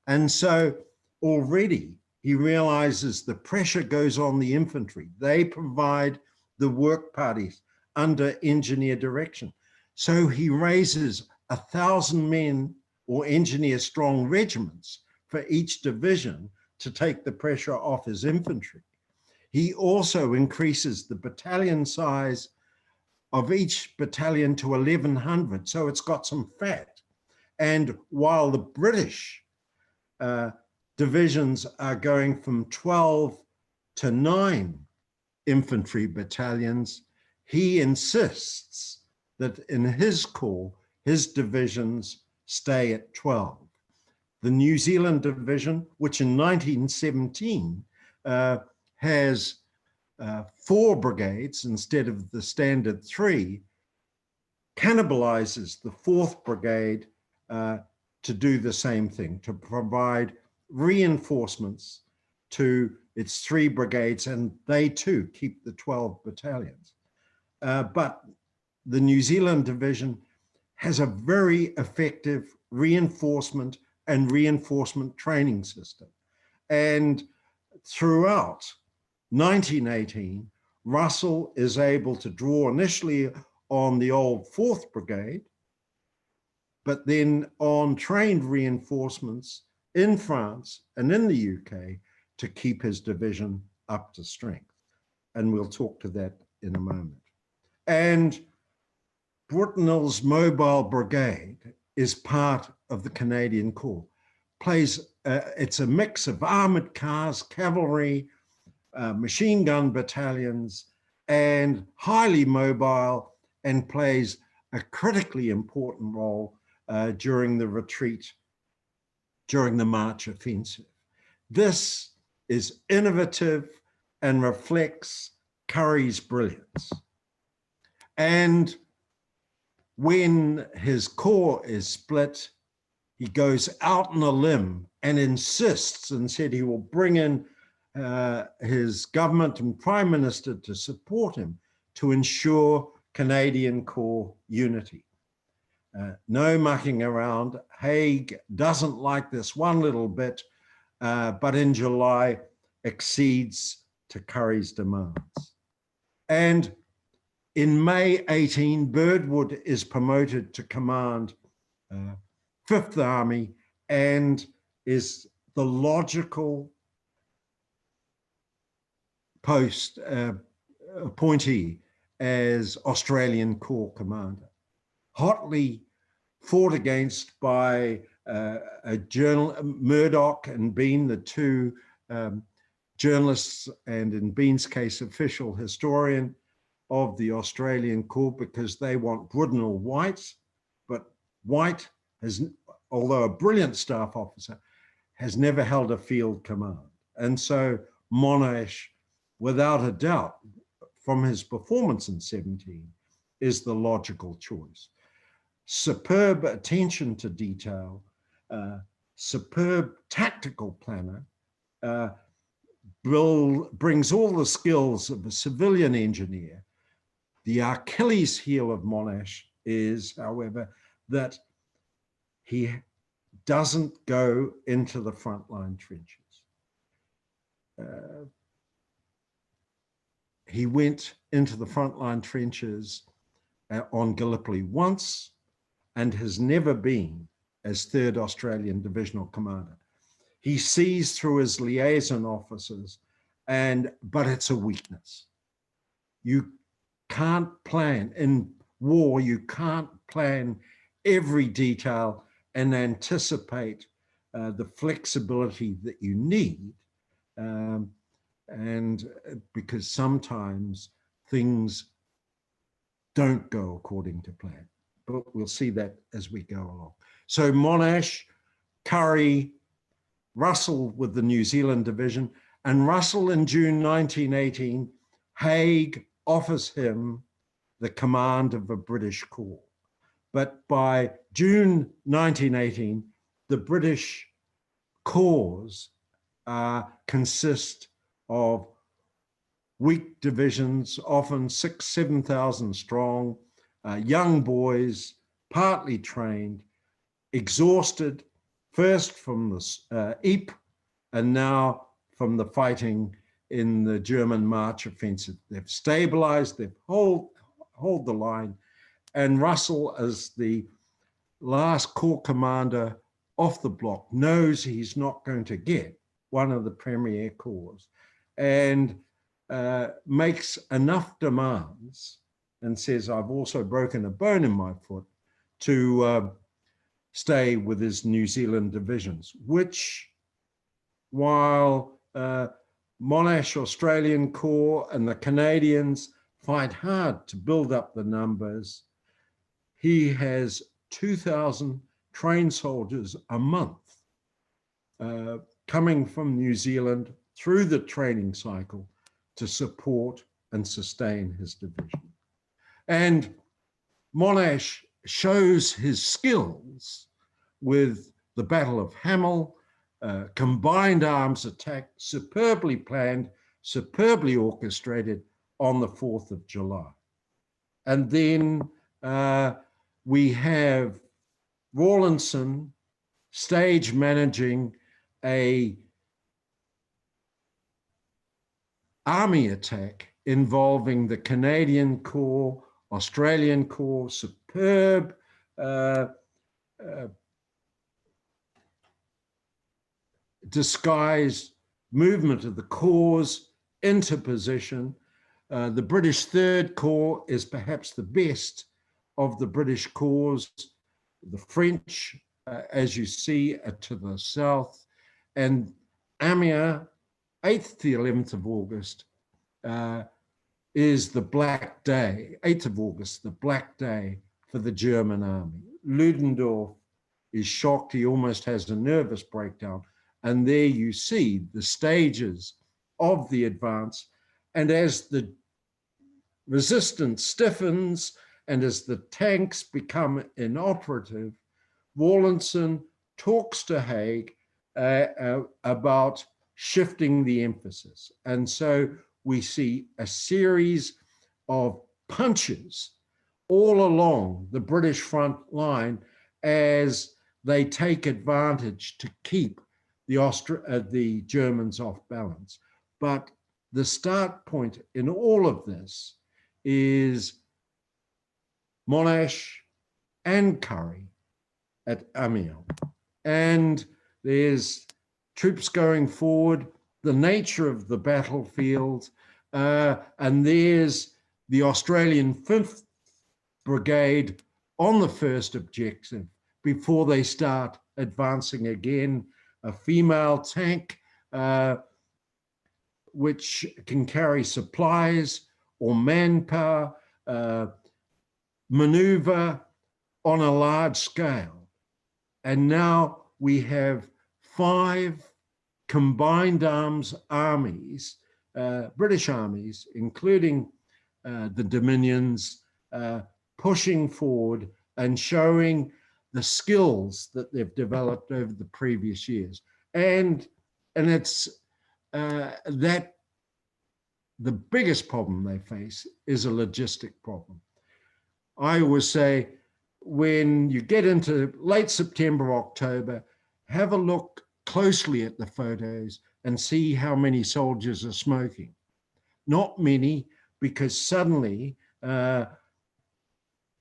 And so already he realizes the pressure goes on the infantry. They provide the work parties under engineer direction. So he raises 1,000 men or engineer strong regiments for each division to take the pressure off his infantry. He also increases the battalion size of each battalion to 1,100, so it's got some fat. And while the British divisions are going from 12 to 9 infantry battalions, he insists that in his corps, his divisions stay at 12. The New Zealand division, which in 1917 has 4 brigades instead of the standard 3, cannibalizes the 4th Brigade to do the same thing, to provide reinforcements to its 3 brigades, and they too keep the 12 battalions. But the New Zealand division has a very effective reinforcement and reinforcement training system. And throughout 1918, Russell is able to draw initially on the old 4th Brigade, but then on trained reinforcements in France and in the UK to keep his division up to strength. And we'll talk to that in a moment. And Brutnell's Mobile Brigade is part of the Canadian Corps. It's a mix of armored cars, cavalry, machine gun battalions, and highly mobile, and plays a critically important role during the retreat, during the March offensive. This is innovative and reflects Currie's brilliance. And when his corps is split, he goes out on a limb and insists and said he will bring in his government and prime minister to support him to ensure Canadian Corps unity. No mucking around. Haig doesn't like this one little bit, but in July accedes to Currie's demands. And in May 18, Birdwood is promoted to command 5th Army and is the logical post appointee as Australian Corps commander. Hotly fought against by Murdoch and Bean, the 2 journalists, and in Bean's case, official historian of the Australian Corps, because they want Brudnell White, but White has, although a brilliant staff officer, has never held a field command. And so Monash, without a doubt, from his performance in 17, is the logical choice. Superb attention to detail, superb tactical planner, brings all the skills of a civilian engineer. The Achilles heel of Monash is, however, that he doesn't go into the frontline trenches. He went into the frontline trenches on Gallipoli once and has never been as 3rd Australian Divisional Commander. He sees through his liaison officers, but it's a weakness. You can't plan, in war, you can't plan every detail and anticipate the flexibility that you need, and because sometimes things don't go according to plan. But we'll see that as we go along. So Monash, Currie, Russell with the New Zealand division, and Russell in June 1918, Haig offers him the command of a British corps. But by June 1918, the British corps consist of weak divisions, often 6,000 to 7,000 strong, young boys, partly trained, exhausted, first from the Ypres and now from the fighting in the German March offensive. They've stabilized, they've hold the line, and Russell, as the last corps commander off the block, knows he's not going to get one of the premier corps, and makes enough demands and says, I've also broken a bone in my foot, to stay with his New Zealand divisions, which, while Monash Australian Corps and the Canadians fight hard to build up the numbers, he has 2,000 trained soldiers a month coming from New Zealand through the training cycle to support and sustain his division. And Monash shows his skills with the Battle of Hamel, combined arms attack, superbly planned, superbly orchestrated on the 4th of July. And then we have Rawlinson stage managing a army attack involving the Canadian Corps, Australian Corps, superb disguised movement of the corps into position. The British Third Corps is perhaps the best of the British corps. The French, as you see, are to the south, and Amiens, 8th to the 11th of August, is the Black Day, 8th of August, the Black Day for the German army. Ludendorff is shocked, he almost has a nervous breakdown, and there you see the stages of the advance, and as the resistance stiffens and as the tanks become inoperative, Rawlinson talks to Haig about shifting the emphasis. And so we see a series of punches all along the British front line as they take advantage to keep the Germans off balance. But the start point in all of this is Monash and Currie at Amiens. And there's troops going forward, the nature of the battlefield, and there's the Australian 5th Brigade on the first objective before they start advancing again. A female tank which can carry supplies or manpower, maneuver on a large scale. And now we have 5 combined arms armies, British armies, including the Dominions, pushing forward and showing the skills that they've developed over the previous years. And it's that the biggest problem they face is a logistic problem. I always say, when you get into late September, October, have a look closely at the photos and see how many soldiers are smoking. Not many, because suddenly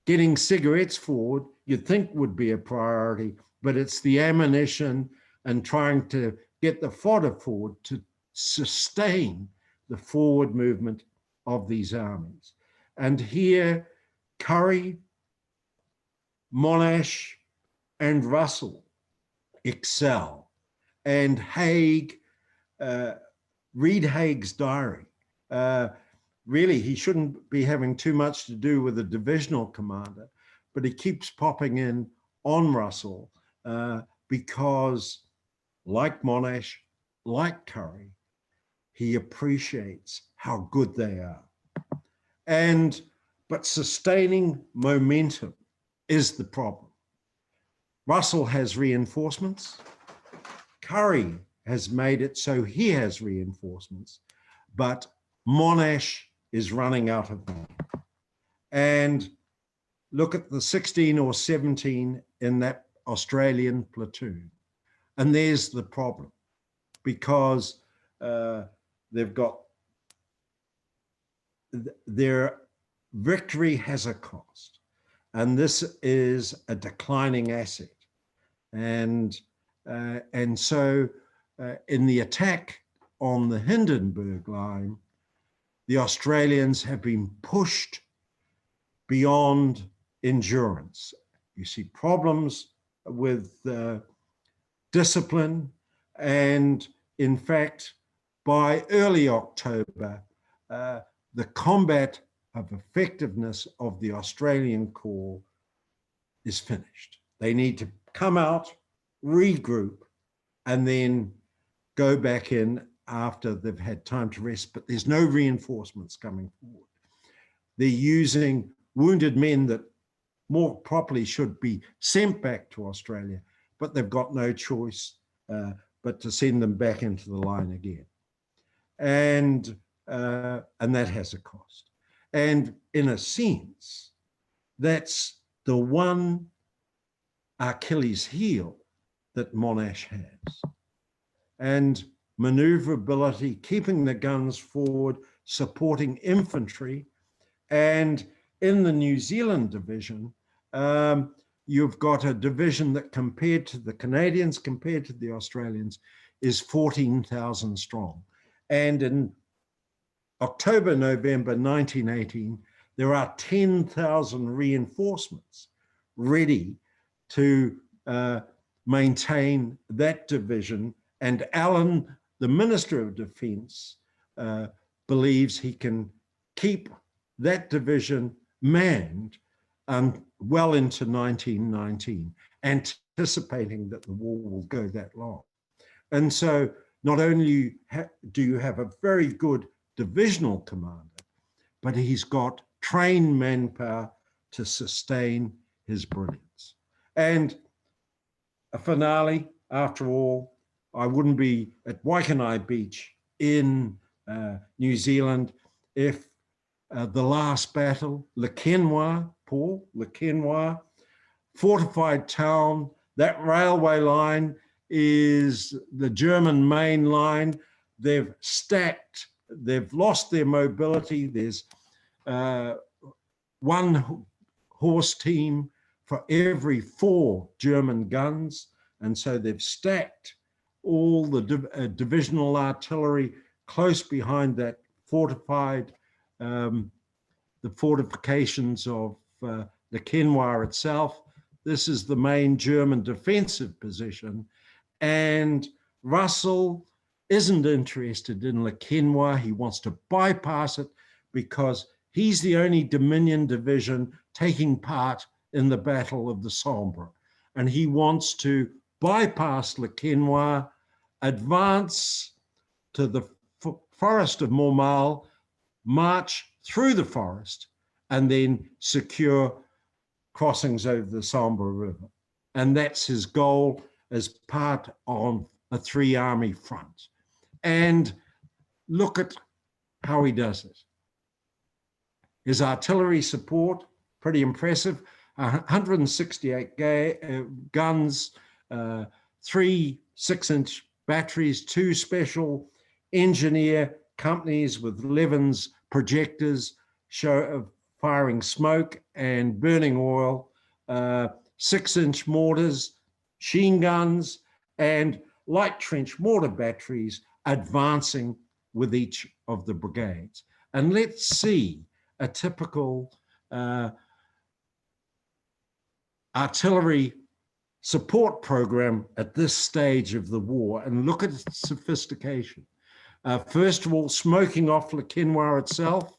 getting cigarettes forward you'd think would be a priority, but it's the ammunition and trying to get the fodder forward to sustain the forward movement of these armies. And here, Currie, Monash, and Russell excel. And Haig, read Haig's diary. Really, he shouldn't be having too much to do with a divisional commander, but he keeps popping in on Russell because, like Monash, like Currie, he appreciates how good they are. But sustaining momentum is the problem. Russell has reinforcements. Currie has made it so he has reinforcements, but Monash is running out of them. And look at the 16 or 17 in that Australian platoon. And there's the problem, because they've got, their victory has a cost. and this is a declining asset. And so in the attack on the Hindenburg line, the Australians have been pushed beyond endurance. You see problems with discipline, and in fact, by early October, the combat of effectiveness of the Australian Corps is finished. They need to come out, regroup, and then go back in after they've had time to rest, but there's no reinforcements coming forward. They're using wounded men that more properly should be sent back to Australia, but they've got no choice but to send them back into the line again. And that has a cost. And in a sense, that's the one Achilles heel that Monash has. And maneuverability, keeping the guns forward, supporting infantry. And in the New Zealand division, you've got a division that compared to the Canadians, compared to the Australians, is 14,000 strong. And in October, November 1918, there are 10,000 reinforcements ready to maintain that division. And Allen, the Minister of Defence, believes he can keep that division manned well into 1919, anticipating that the war will go that long. And so not only do you have a very good divisional commander, but he's got trained manpower to sustain his brilliance. And a finale, after all, I wouldn't be at Waikanae Beach in New Zealand if the last battle, Le Quesnoy, Paul, Le Quesnoy, fortified town, that railway line is the German main line. They've stacked, they've lost their mobility. There's one horse team for every 4 German guns. And so they've stacked all the divisional artillery close behind that fortified, the fortifications of Le Quesnoy itself. This is the main German defensive position. And Russell isn't interested in Le Quesnoy. He wants to bypass it because he's the only Dominion division taking part in the Battle of the Sambre. And he wants to bypass Le Quesnoy, advance to the forest of Montmal, march through the forest, and then secure crossings over the Sambre River. And that's his goal as part of a 3-army front. And look at how he does it. His artillery support, pretty impressive, 168 guns, 3 6-inch batteries, 2 special engineer companies with Levins projectors firing smoke and burning oil, 6-inch mortars, machine guns, and light trench mortar batteries advancing with each of the brigades. And let's see a typical artillery support program at this stage of the war, and look at its sophistication. First of all, smoking off Le Quesnoy itself.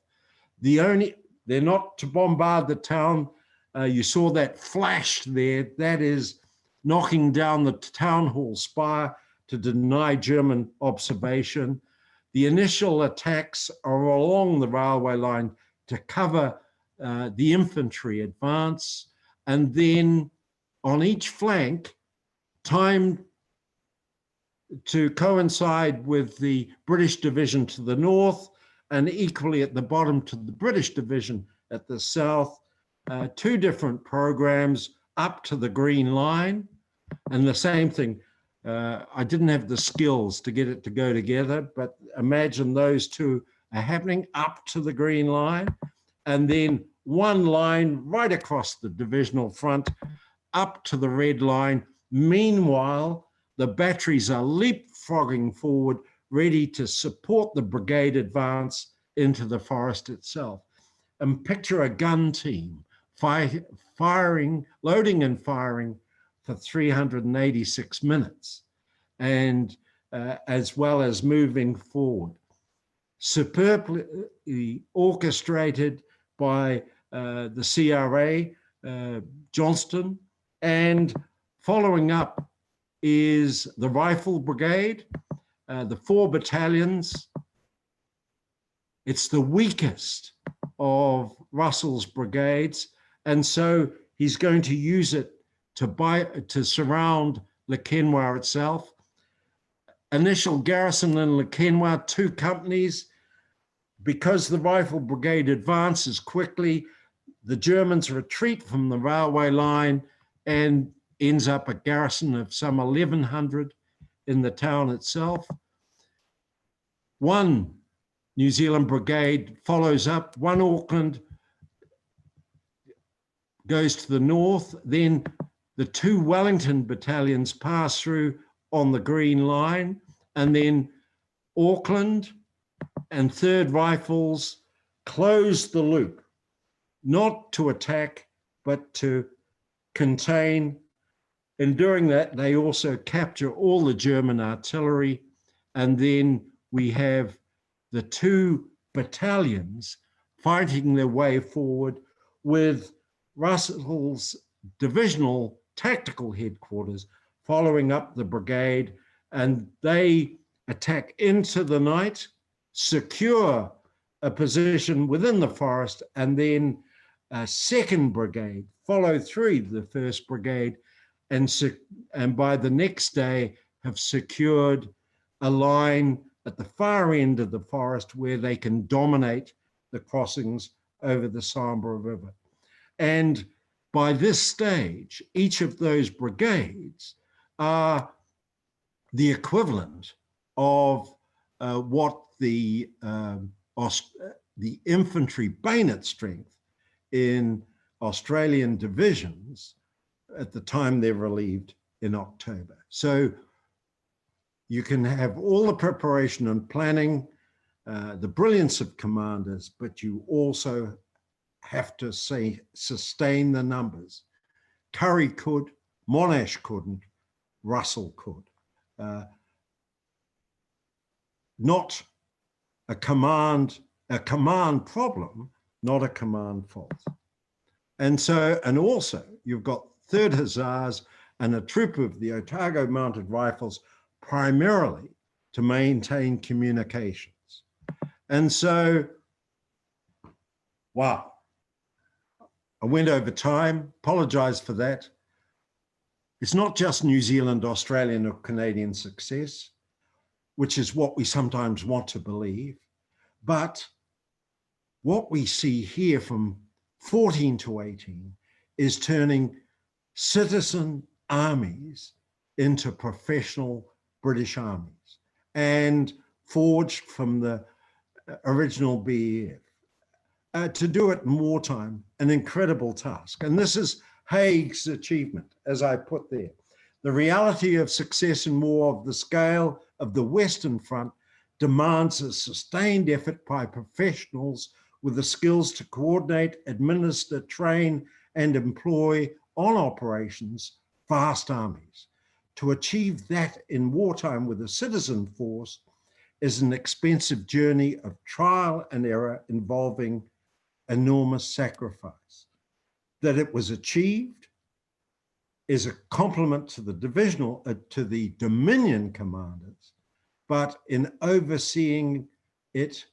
They're not to bombard the town. You saw that flash there. That is knocking down the town hall spire to deny German observation. The initial attacks are along the railway line to cover the infantry advance, and then on each flank, timed to coincide with the British division to the north, and equally at the bottom to the British division at the south, 2 different programs up to the Green Line. And the same thing, I didn't have the skills to get it to go together, but imagine those 2 are happening up to the Green Line, and then one line right across the divisional front up to the red line. Meanwhile, the batteries are leapfrogging forward, ready to support the brigade advance into the forest itself. And picture a gun team firing, loading and firing for 386 minutes, and as well as moving forward. Superbly orchestrated by the CRA, Johnston, and following up is the Rifle Brigade, the 4 battalions. It's the weakest of Russell's brigades, and so he's going to use it to surround Le Quesnoy itself. Initial garrison in Le Quesnoy, 2 companies. Because the Rifle Brigade advances quickly, the Germans retreat from the railway line and ends up a garrison of some 1,100 in the town itself. 1 New Zealand brigade follows up, 1 Auckland goes to the north, then the 2 Wellington battalions pass through on the Green Line, and then Auckland and 3rd Rifles close the loop, not to attack, but to contain. In doing that, they also capture all the German artillery, and then we have the 2 battalions fighting their way forward with Russell's divisional tactical headquarters following up the brigade, and they attack into the night, secure a position within the forest, and then a 2nd brigade follow through the 1st brigade, and by the next day have secured a line at the far end of the forest where they can dominate the crossings over the Sambre River. And by this stage, each of those brigades are the equivalent of what the infantry bayonet strength in Australian divisions at the time they're relieved in October. So you can have all the preparation and planning, the brilliance of commanders, but you also have to sustain the numbers. Currie could, Monash couldn't, Russell could. Not a command problem, not a command fault. And so, and also you've got 3rd Hussars and a troop of the Otago Mounted Rifles primarily to maintain communications. And so, wow, I went over time, apologize for that. It's not just New Zealand, Australian or Canadian success, which is what we sometimes want to believe, but what we see here from 14 to 18 is turning citizen armies into professional British armies and forged from the original BEF. To do it in wartime, an incredible task. And this is Haig's achievement, as I put there. The reality of success in war of the scale of the Western Front demands a sustained effort by professionals with the skills to coordinate, administer, train, and employ on operations vast armies. To achieve that in wartime with a citizen force is an expensive journey of trial and error involving enormous sacrifice. That it was achieved is a compliment to the to the Dominion commanders, but in overseeing it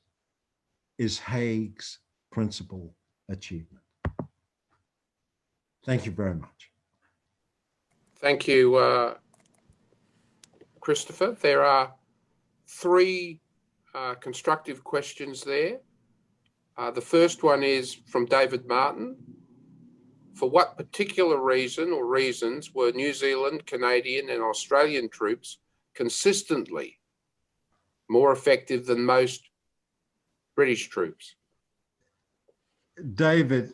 is Haig's principal achievement. Thank you very much. Thank you, Christopher. There are 3 constructive questions there. The first one is from David Martin. For what particular reason or reasons were New Zealand, Canadian and Australian troops consistently more effective than most British troops? David,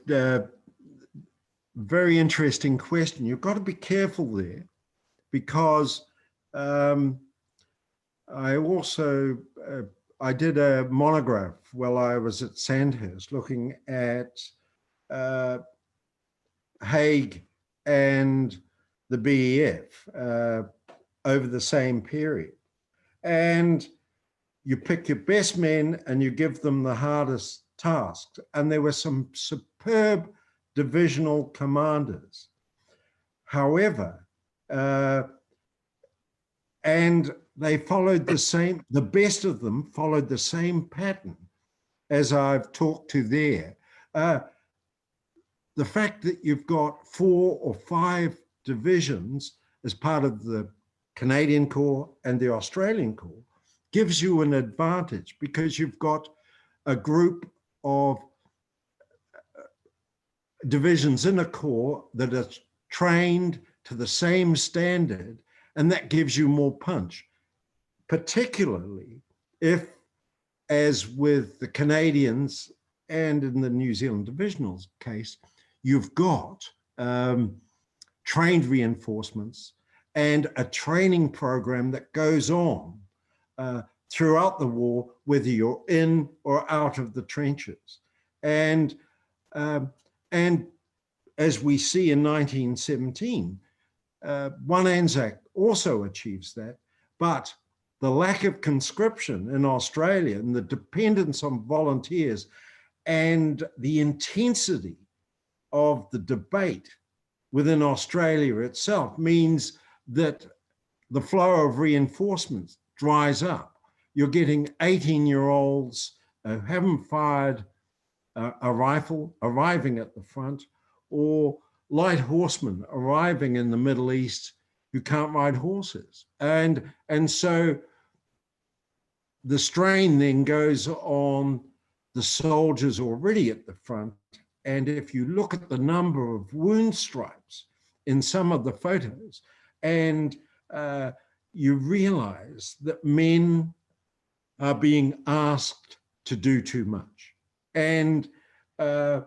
very interesting question. You've got to be careful there, because I also, I did a monograph while I was at Sandhurst looking at Haig and the BEF over the same period. And you pick your best men and you give them the hardest tasks. And there were some superb divisional commanders. However, and they followed the same, the best of them followed the same pattern as I've talked to there. The fact that you've got 4 or 5 divisions as part of the Canadian Corps and the Australian Corps gives you an advantage, because you've got a group of divisions in a corps that are trained to the same standard, and that gives you more punch, particularly if, as with the Canadians and in the New Zealand divisional case, you've got trained reinforcements and a training program that goes on throughout the war, whether you're in or out of the trenches. And as we see in 1917, one Anzac also achieves that, but the lack of conscription in Australia and the dependence on volunteers and the intensity of the debate within Australia itself means that the flow of reinforcements dries up. You're getting 18-year-olds who haven't fired a rifle arriving at the front, or light horsemen arriving in the Middle East who can't ride horses. And so the strain then goes on the soldiers already at the front. And if you look at the number of wound stripes in some of the photos, and you realize that men are being asked to do too much. And the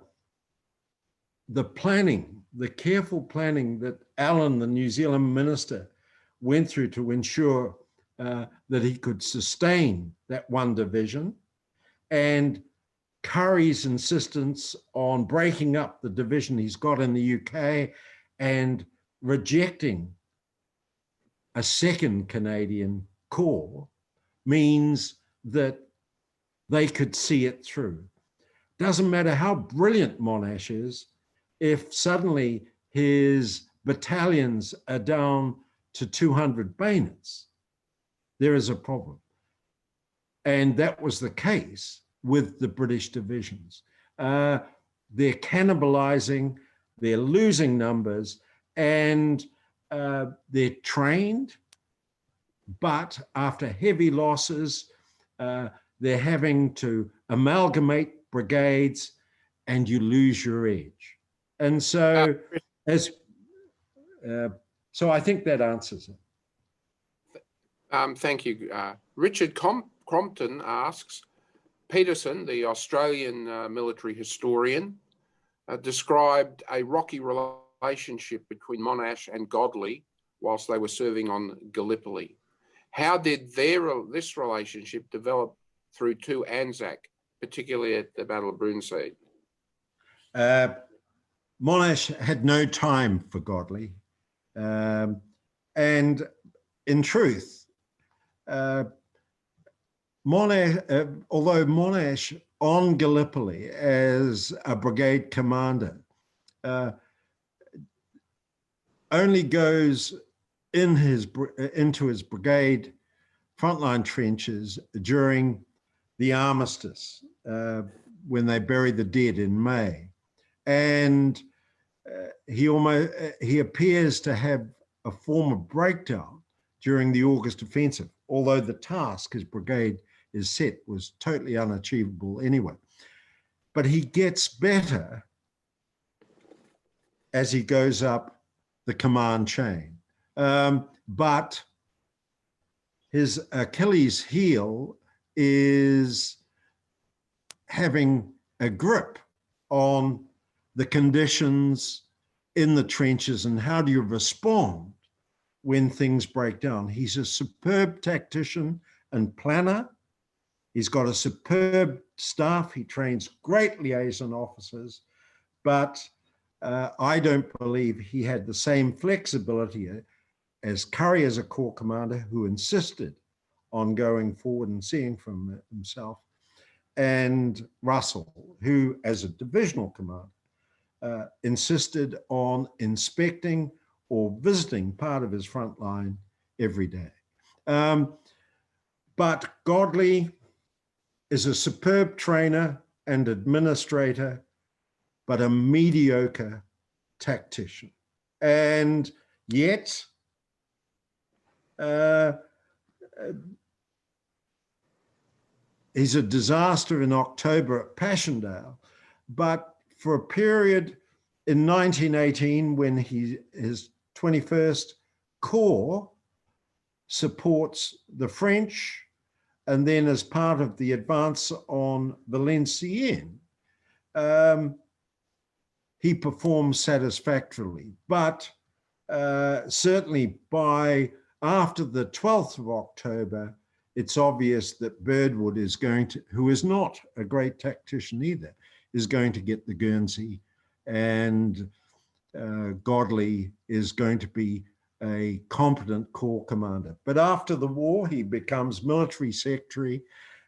planning, the careful planning that Allen, the New Zealand minister, went through to ensure that he could sustain that one division, and Curry's insistence on breaking up the division he's got in the UK and rejecting a second Canadian Corps, means that they could see it through. Doesn't matter how brilliant Monash is, if suddenly his battalions are down to 200 bayonets, there is a problem. And that was the case with the British divisions. They're cannibalizing, they're losing numbers, and they're trained, but after heavy losses, they're having to amalgamate brigades, and you lose your edge. And so, so I think that answers it. Thank you. Richard Crompton asks, Peterson, the Australian military historian, described a rocky relationship between Monash and Godley whilst they were serving on Gallipoli. How did this relationship develop through to Anzac, particularly at the Battle of Brunswick? Monash had no time for Godley. And in truth, although Monash on Gallipoli as a brigade commander only goes into his brigade frontline trenches during the armistice, when they bury the dead in May. And he appears to have a form of breakdown during the August offensive, although the task his brigade is set was totally unachievable anyway. But he gets better as he goes up the command chain. But his Achilles heel is having a grip on the conditions in the trenches and how do you respond when things break down. He's a superb tactician and planner. He's got a superb staff. He trains great liaison officers, but I don't believe he had the same flexibility as Curry as a corps commander, who insisted on going forward and seeing from himself, and Russell, who as a divisional commander insisted on inspecting or visiting part of his front line every day. But Godley is a superb trainer and administrator, but a mediocre tactician. And yet, he's a disaster in October at Passchendaele, but for a period in 1918, when his 21st Corps supports the French, and then as part of the advance on Valenciennes, he performs satisfactorily. But certainly by after the 12th of October, it's obvious that Birdwood is going to, who is not a great tactician either, is going to get the Guernsey, and Godley is going to be a competent corps commander. But after the war, he becomes military secretary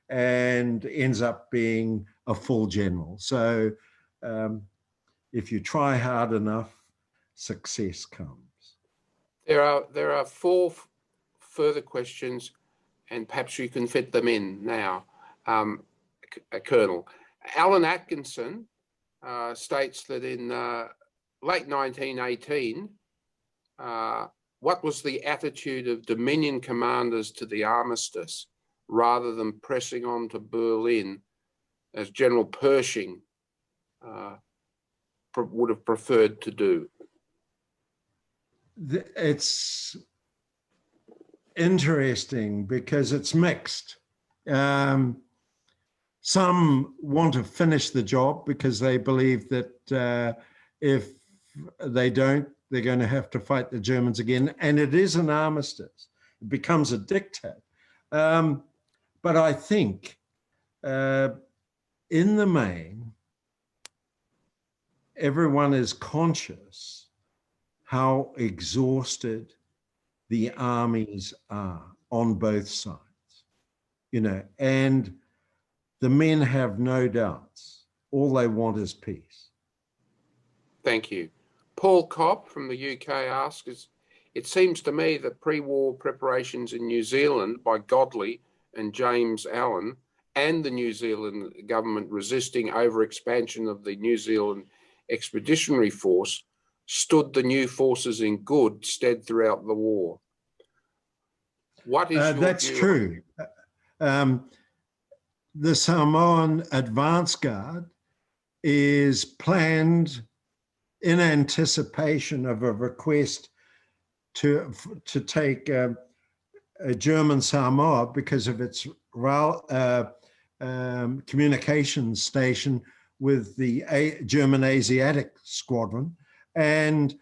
and ends up being a full general. So if you try hard enough, success comes. There are four further questions, and perhaps you can fit them in now, Colonel. Alan Atkinson states that in late 1918, what was the attitude of Dominion commanders to the armistice rather than pressing on to Berlin, as General Pershing would have preferred to do? It's interesting because it's mixed. Some want to finish the job because they believe that if they don't, they're going to have to fight the Germans again. And it is an armistice. It becomes a diktat. But I think in the main, everyone is conscious how exhausted the armies are on both sides, and the men have no doubts. All they want is peace. Thank you. Paul Cobb from the UK asks, it seems to me that pre-war preparations in New Zealand by Godley and James Allen and the New Zealand government resisting over-expansion of the New Zealand Expeditionary Force stood the new forces in good stead throughout the war. What is your That's view? True. The Samoan advance guard is planned in anticipation of a request to take a German Samoa because of its communications station with the German Asiatic Squadron. And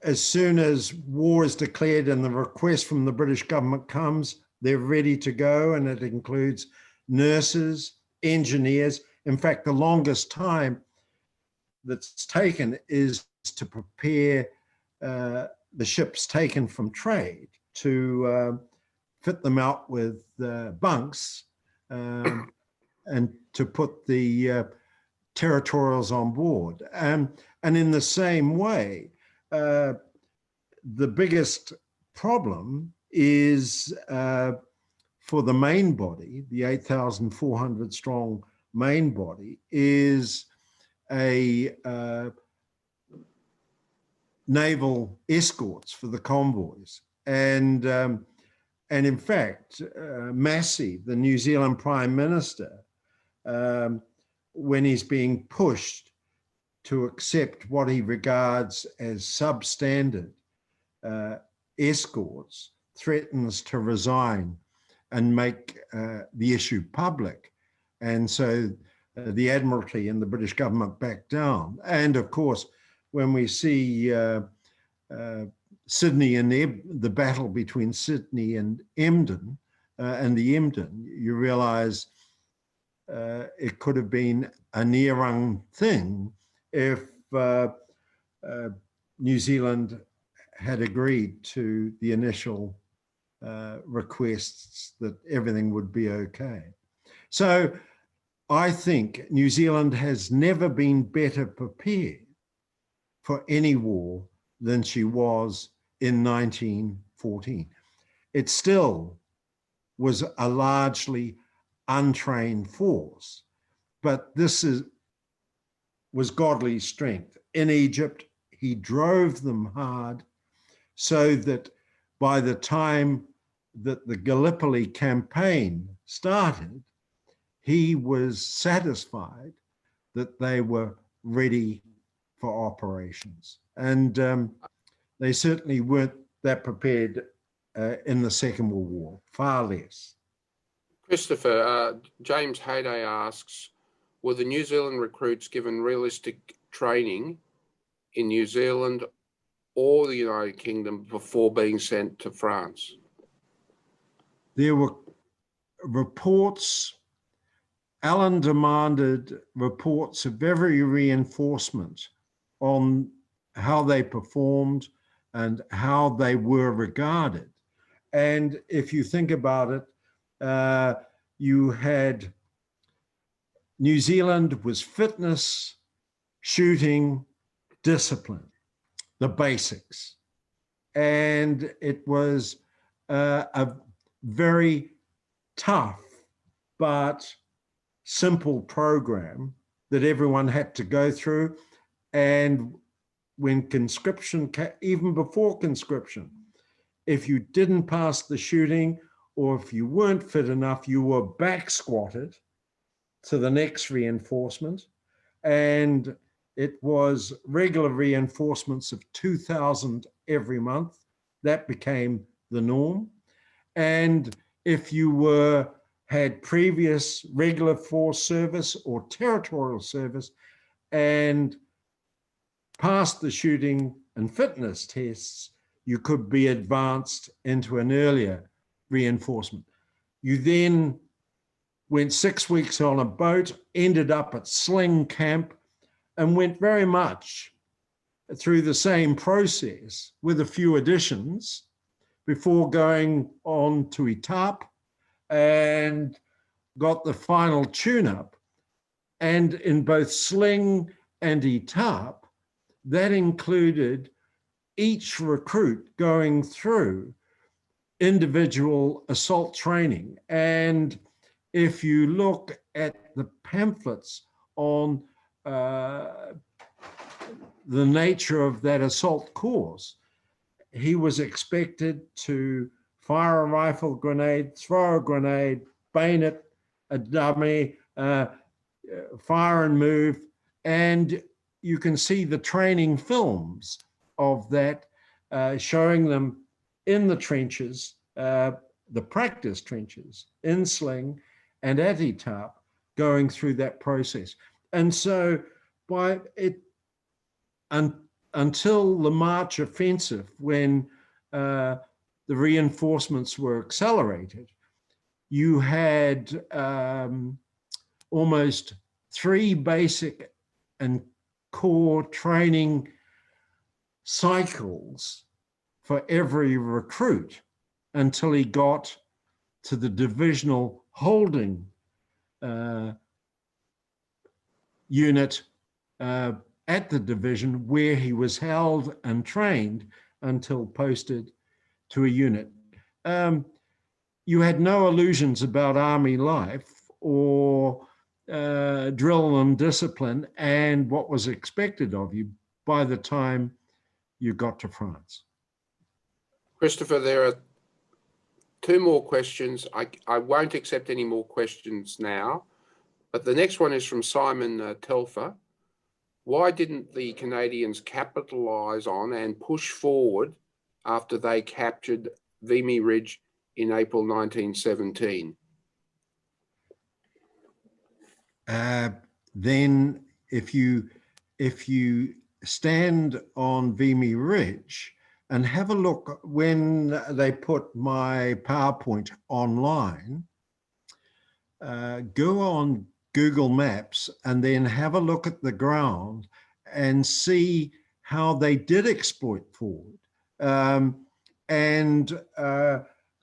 as soon as war is declared and the request from the British government comes, they're ready to go, and it includes nurses, engineers. In fact, the longest time that's taken is to prepare the ships taken from trade to fit them out with bunks and to put the territorials on board. And in the same way, the biggest problem is for the main body, the 8,400 strong main body, is a naval escorts for the convoys. And in fact, Massey, the New Zealand Prime Minister, when he's being pushed to accept what he regards as substandard escorts, threatens to resign and make the issue public And so the Admiralty and the British government backed down. And of course, when we see Sydney and the battle between Sydney and Emden, you realize it could have been a near-run thing if New Zealand had agreed to the initial requests that everything would be okay. So I think New Zealand has never been better prepared for any war than she was in 1914. It still was a largely untrained force, but this was godly strength. In Egypt, he drove them hard so that by the time that the Gallipoli campaign started, he was satisfied that they were ready for operations. And they certainly weren't that prepared in the Second World War, far less. Christopher, James Hayday asks, were the New Zealand recruits given realistic training in New Zealand or the United Kingdom before being sent to France? There were reports. Alan demanded reports of every reinforcement on how they performed and how they were regarded. And if you think about it, you had New Zealand was fitness, shooting, discipline, the basics. And it was a very tough but simple program that everyone had to go through. And when conscription, even before conscription, if you didn't pass the shooting or if you weren't fit enough, you were back squatted to the next reinforcement. And it was regular reinforcements of 2,000 every month. That became the norm. And if you had previous regular force service or territorial service and passed the shooting and fitness tests, you could be advanced into an earlier reinforcement. You then went 6 weeks on a boat, ended up at Sling Camp, and went very much through the same process with a few additions before going on to Etap and got the final tune-up. And in both Sling and Etap, that included each recruit going through individual assault training. And if you look at the pamphlets on the nature of that assault course, he was expected to fire a rifle grenade, throw a grenade, bayonet a dummy, fire and move. And you can see the training films of that showing them in the trenches, the practice trenches in Sling and at Etap, going through that process. And so until the March offensive, when the reinforcements were accelerated, you had almost 3 basic and core training cycles for every recruit until he got to the divisional holding unit at the division, where he was held and trained until posted to a unit. You had no illusions about army life or drill and discipline and what was expected of you by the time you got to France. Christopher, there are 2 more questions. I won't accept any more questions now, but the next one is from Simon Telfer. Why didn't the Canadians capitalise on and push forward after they captured Vimy Ridge in April 1917? then if you stand on Vimy Ridge and have a look when they put my PowerPoint online, go on Google Maps and then have a look at the ground and see how they did exploit forward and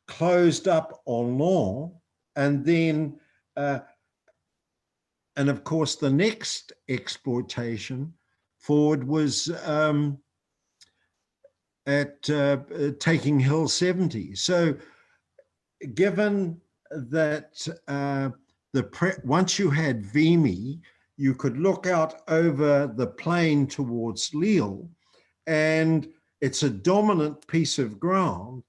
closed up on Long, and then and of course the next exploitation forward was at taking Hill 70. So given that once you had Vimy, you could look out over the plain towards Lille, and it's a dominant piece of ground,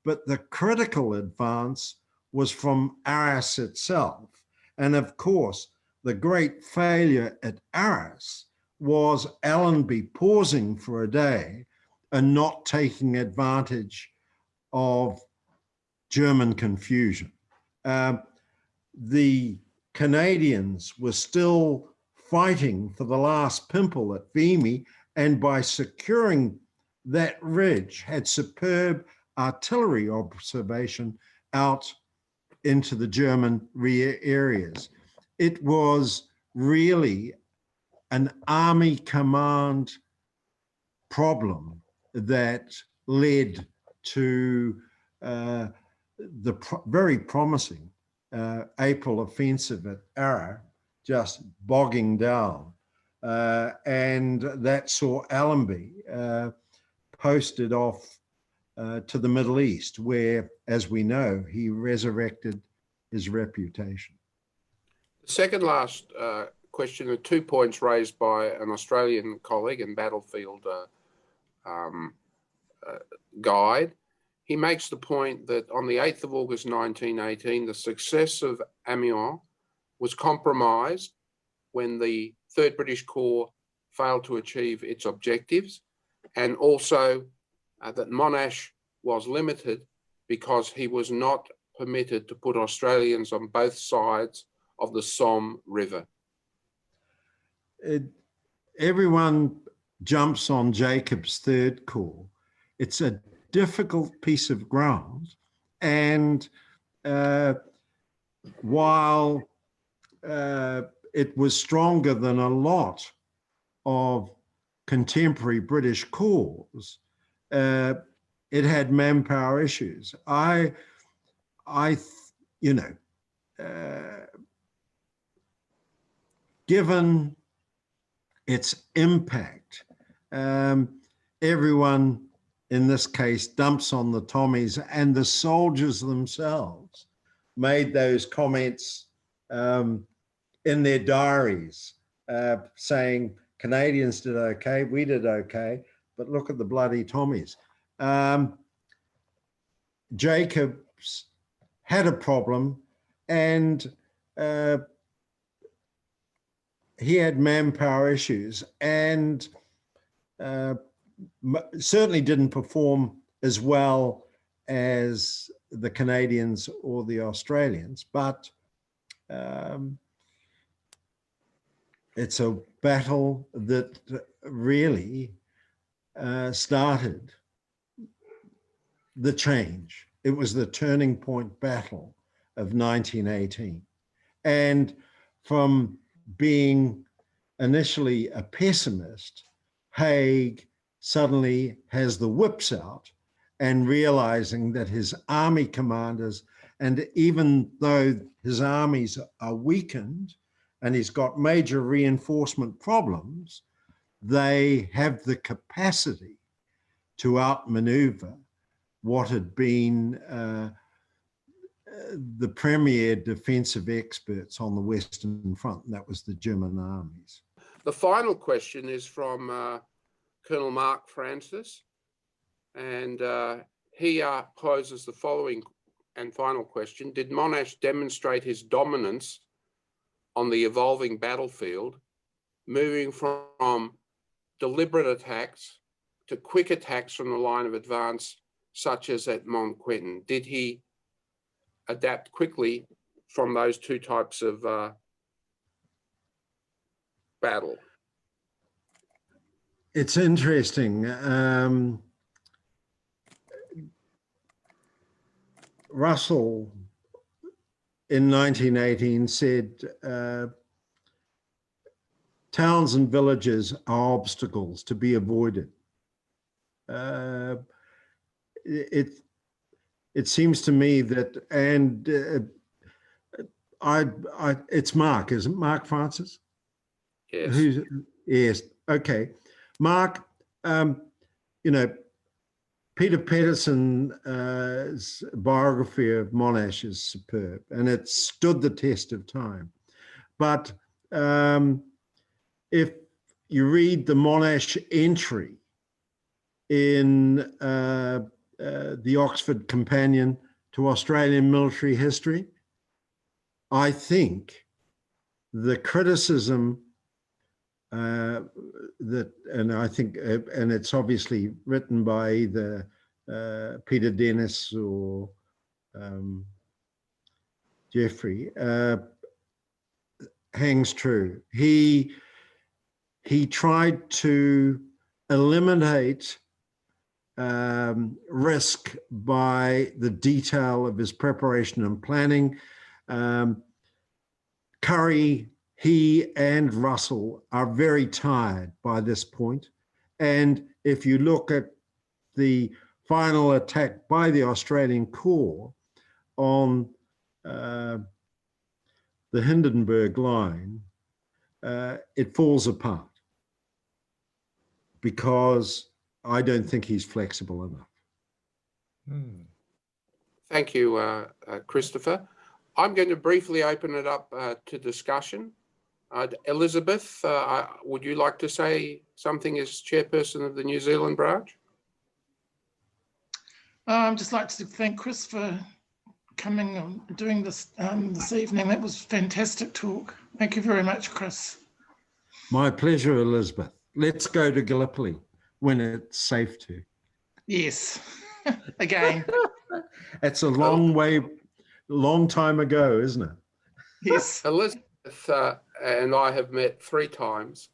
but the critical advance was from Arras itself. And of course, the great failure at Arras was Allenby pausing for a day and not taking advantage of German confusion. The Canadians were still fighting for the last pimple at Vimy, and by securing that ridge, had superb artillery observation out into the German rear areas. It was really an army command problem that led to the very promising April offensive at Arras just bogging down. And that saw Allenby posted off to the Middle East, where, as we know, he resurrected his reputation. The second last question, the 2 points raised by an Australian colleague and battlefield guide. He makes the point that on the 8th of August 1918, the success of Amiens was compromised when the 3rd British Corps failed to achieve its objectives, and also that Monash was limited because he was not permitted to put Australians on both sides of the Somme River. Everyone jumps on Jacob's 3rd Corps. It's a difficult piece of ground, and while it was stronger than a lot of contemporary British corps, it had manpower issues. Given its impact, everyone in this case dumps on the Tommies, and the soldiers themselves made those comments in their diaries saying, Canadians did okay, we did okay, but look at the bloody Tommies. Jacobs had a problem, and he had manpower issues, and certainly didn't perform as well as the Canadians or the Australians, but it's a battle that really started the change. It was the turning point battle of 1918. And from being initially a pessimist, Haig suddenly has the whips out and realizing that his army commanders, and even though his armies are weakened and he's got major reinforcement problems, they have the capacity to outmaneuver what had been the premier defensive experts on the Western Front, and that was the German armies. The final question is from Colonel Mark Francis, and he poses the following and final question. Did Monash demonstrate his dominance on the evolving battlefield, moving from deliberate attacks to quick attacks from the line of advance, such as at Montquetin? Did he adapt quickly from those two types of battle? It's interesting. Russell in 1918 said, towns and villages are obstacles to be avoided. It seems to me that, and it's Mark, isn't it? Mark Francis? Yes. Yes. Okay. Mark, you know, Peter Pedersen's biography of Monash is superb, and it stood the test of time. But if you read the Monash entry in the Oxford Companion to Australian Military History, I think the criticism that, and I think, and it's obviously written by either Peter Dennis or Jeffrey, hangs true. He tried to eliminate risk by the detail of his preparation and planning. Curry, he and Russell are very tired by this point. And if you look at the final attack by the Australian Corps on the Hindenburg line, it falls apart because I don't think he's flexible enough. Thank you, Christopher. I'm going to briefly open it up to discussion. Elizabeth, would you like to say something as chairperson of the New Zealand branch? I'd just like to thank Chris for coming and doing this this evening. That was fantastic talk. Thank you very much, Chris. My pleasure, Elizabeth. Let's go to Gallipoli when it's safe to. Yes, again. It's a long time ago, isn't it? Yes. Elizabeth and I have met 3 times,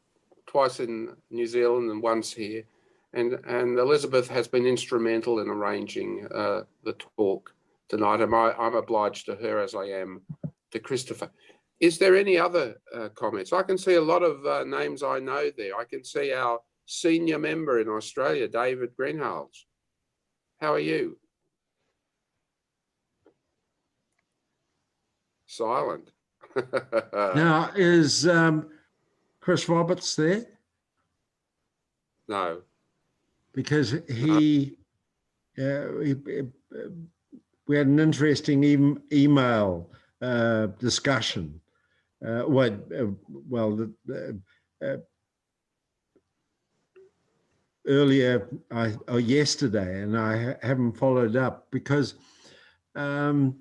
twice in New Zealand and once here. And Elizabeth has been instrumental in arranging the talk tonight. I'm obliged to her as I am to Christopher. Is there any other comments? I can see a lot of names I know there. I can see our senior member in Australia, David Greenhalgh. How are you? Silent. Now, is Chris Roberts there? No. Because we had an interesting email discussion. Earlier, yesterday, and I haven't followed up because, you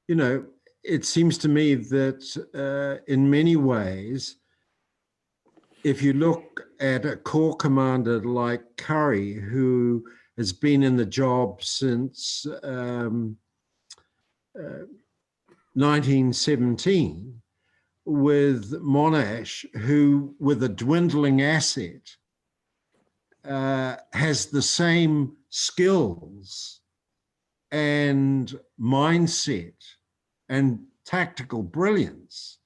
know, it seems to me that in many ways, if you look at a corps commander like Curry, who has been in the job since 1917, with Monash, who, with a dwindling asset, has the same skills and mindset and tactical brilliance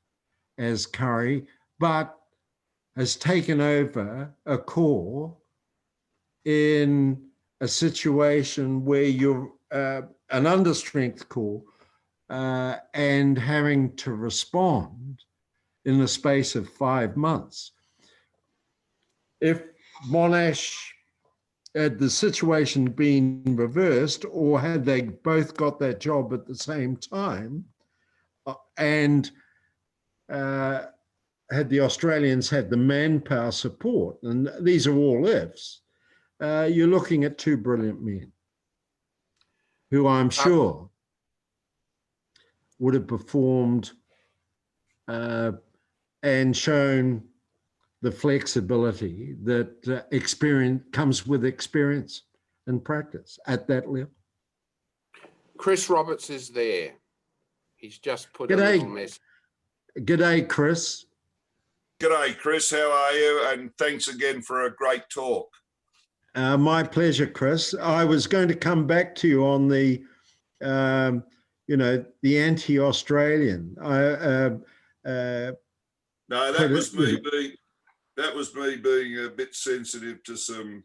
as Curry, but has taken over a corps in a situation where you're an understrength corps and having to respond in the space of 5 months. If Monash had the situation been reversed, or had they both got that job at the same time, and had the Australians had the manpower support, and these are all ifs, you're looking at 2 brilliant men who I'm sure would have performed and shown the flexibility that experience comes with experience and practice at that level. Chris Roberts is there. He's just put a little message. G'day, Chris. G'day, Chris. How are you? And thanks again for a great talk. My pleasure, Chris. I was going to come back to you on the, the anti-Australian. No, that was me being a bit sensitive to some.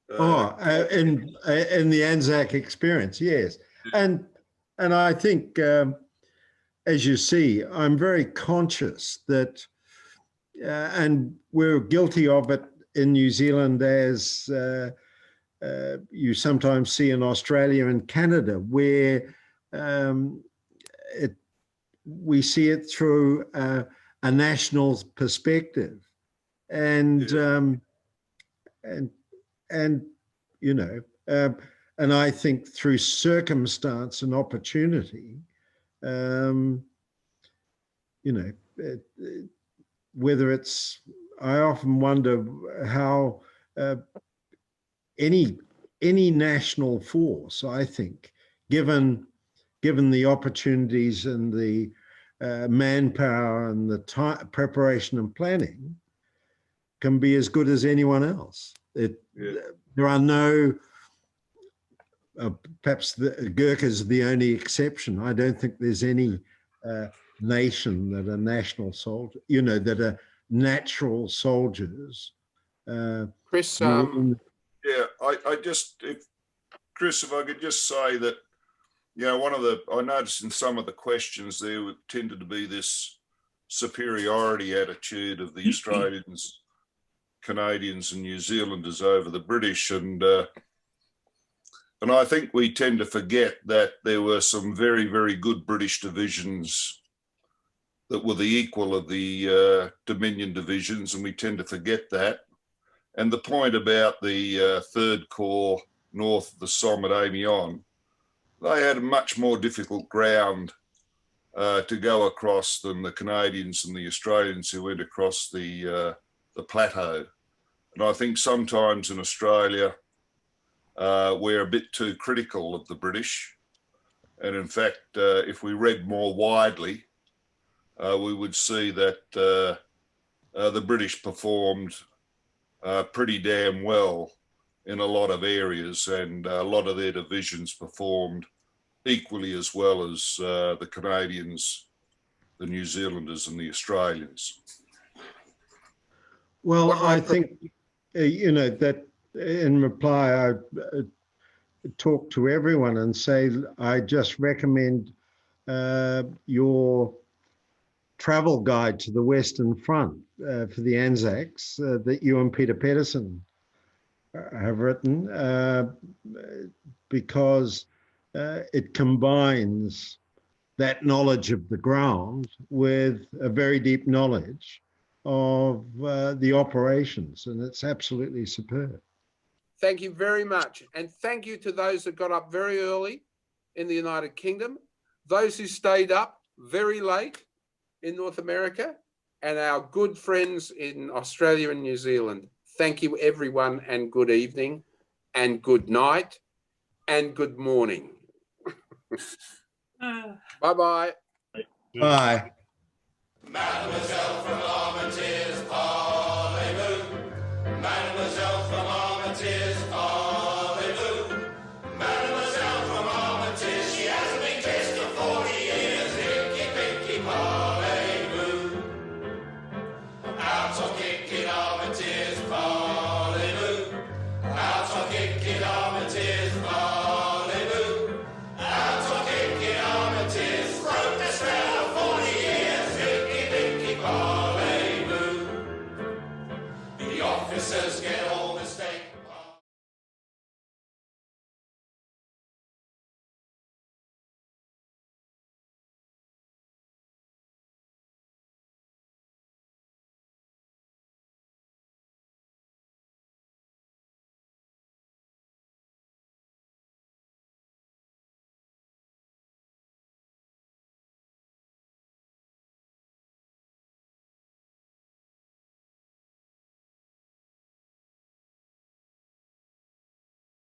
In the Anzac experience, yes, and I think, as you see, I'm very conscious that, and we're guilty of it in New Zealand, as you sometimes see in Australia and Canada, where we see it through a national perspective, and and I think through circumstance and opportunity, whether it's, I often wonder how any national force, I think, given the opportunities and the manpower and the time, preparation and planning, can be as good as anyone else. There are no, perhaps the Gurkhas are the only exception. I don't think there's any nation that are national soldiers, that are natural soldiers. Chris, Chris, if I could just say that, I noticed in some of the questions there tended to be this superiority attitude of the Australians, Canadians and New Zealanders over the British, and I think we tend to forget that there were some very, very good British divisions that were the equal of the Dominion divisions, and we tend to forget that. And the point about the Third Corps north of the Somme at Amiens, they had a much more difficult ground to go across than the Canadians and the Australians who went across the plateau. And I think sometimes in Australia, we're a bit too critical of the British. And in fact, if we read more widely, we would see that the British performed pretty damn well in a lot of areas, and a lot of their divisions performed equally as well as the Canadians, the New Zealanders and the Australians. Well, I think, that in reply, I talk to everyone and say, I just recommend your travel guide to the Western Front for the Anzacs that you and Peter Pedersen have written, because it combines that knowledge of the ground with a very deep knowledge of the operations, and it's absolutely superb. Thank you very much. And thank you to those that got up very early in the United Kingdom, those who stayed up very late in North America, and our good friends in Australia and New Zealand. Thank you, everyone, and good evening, and good night, and good morning. Bye-bye. Bye. Mademoiselle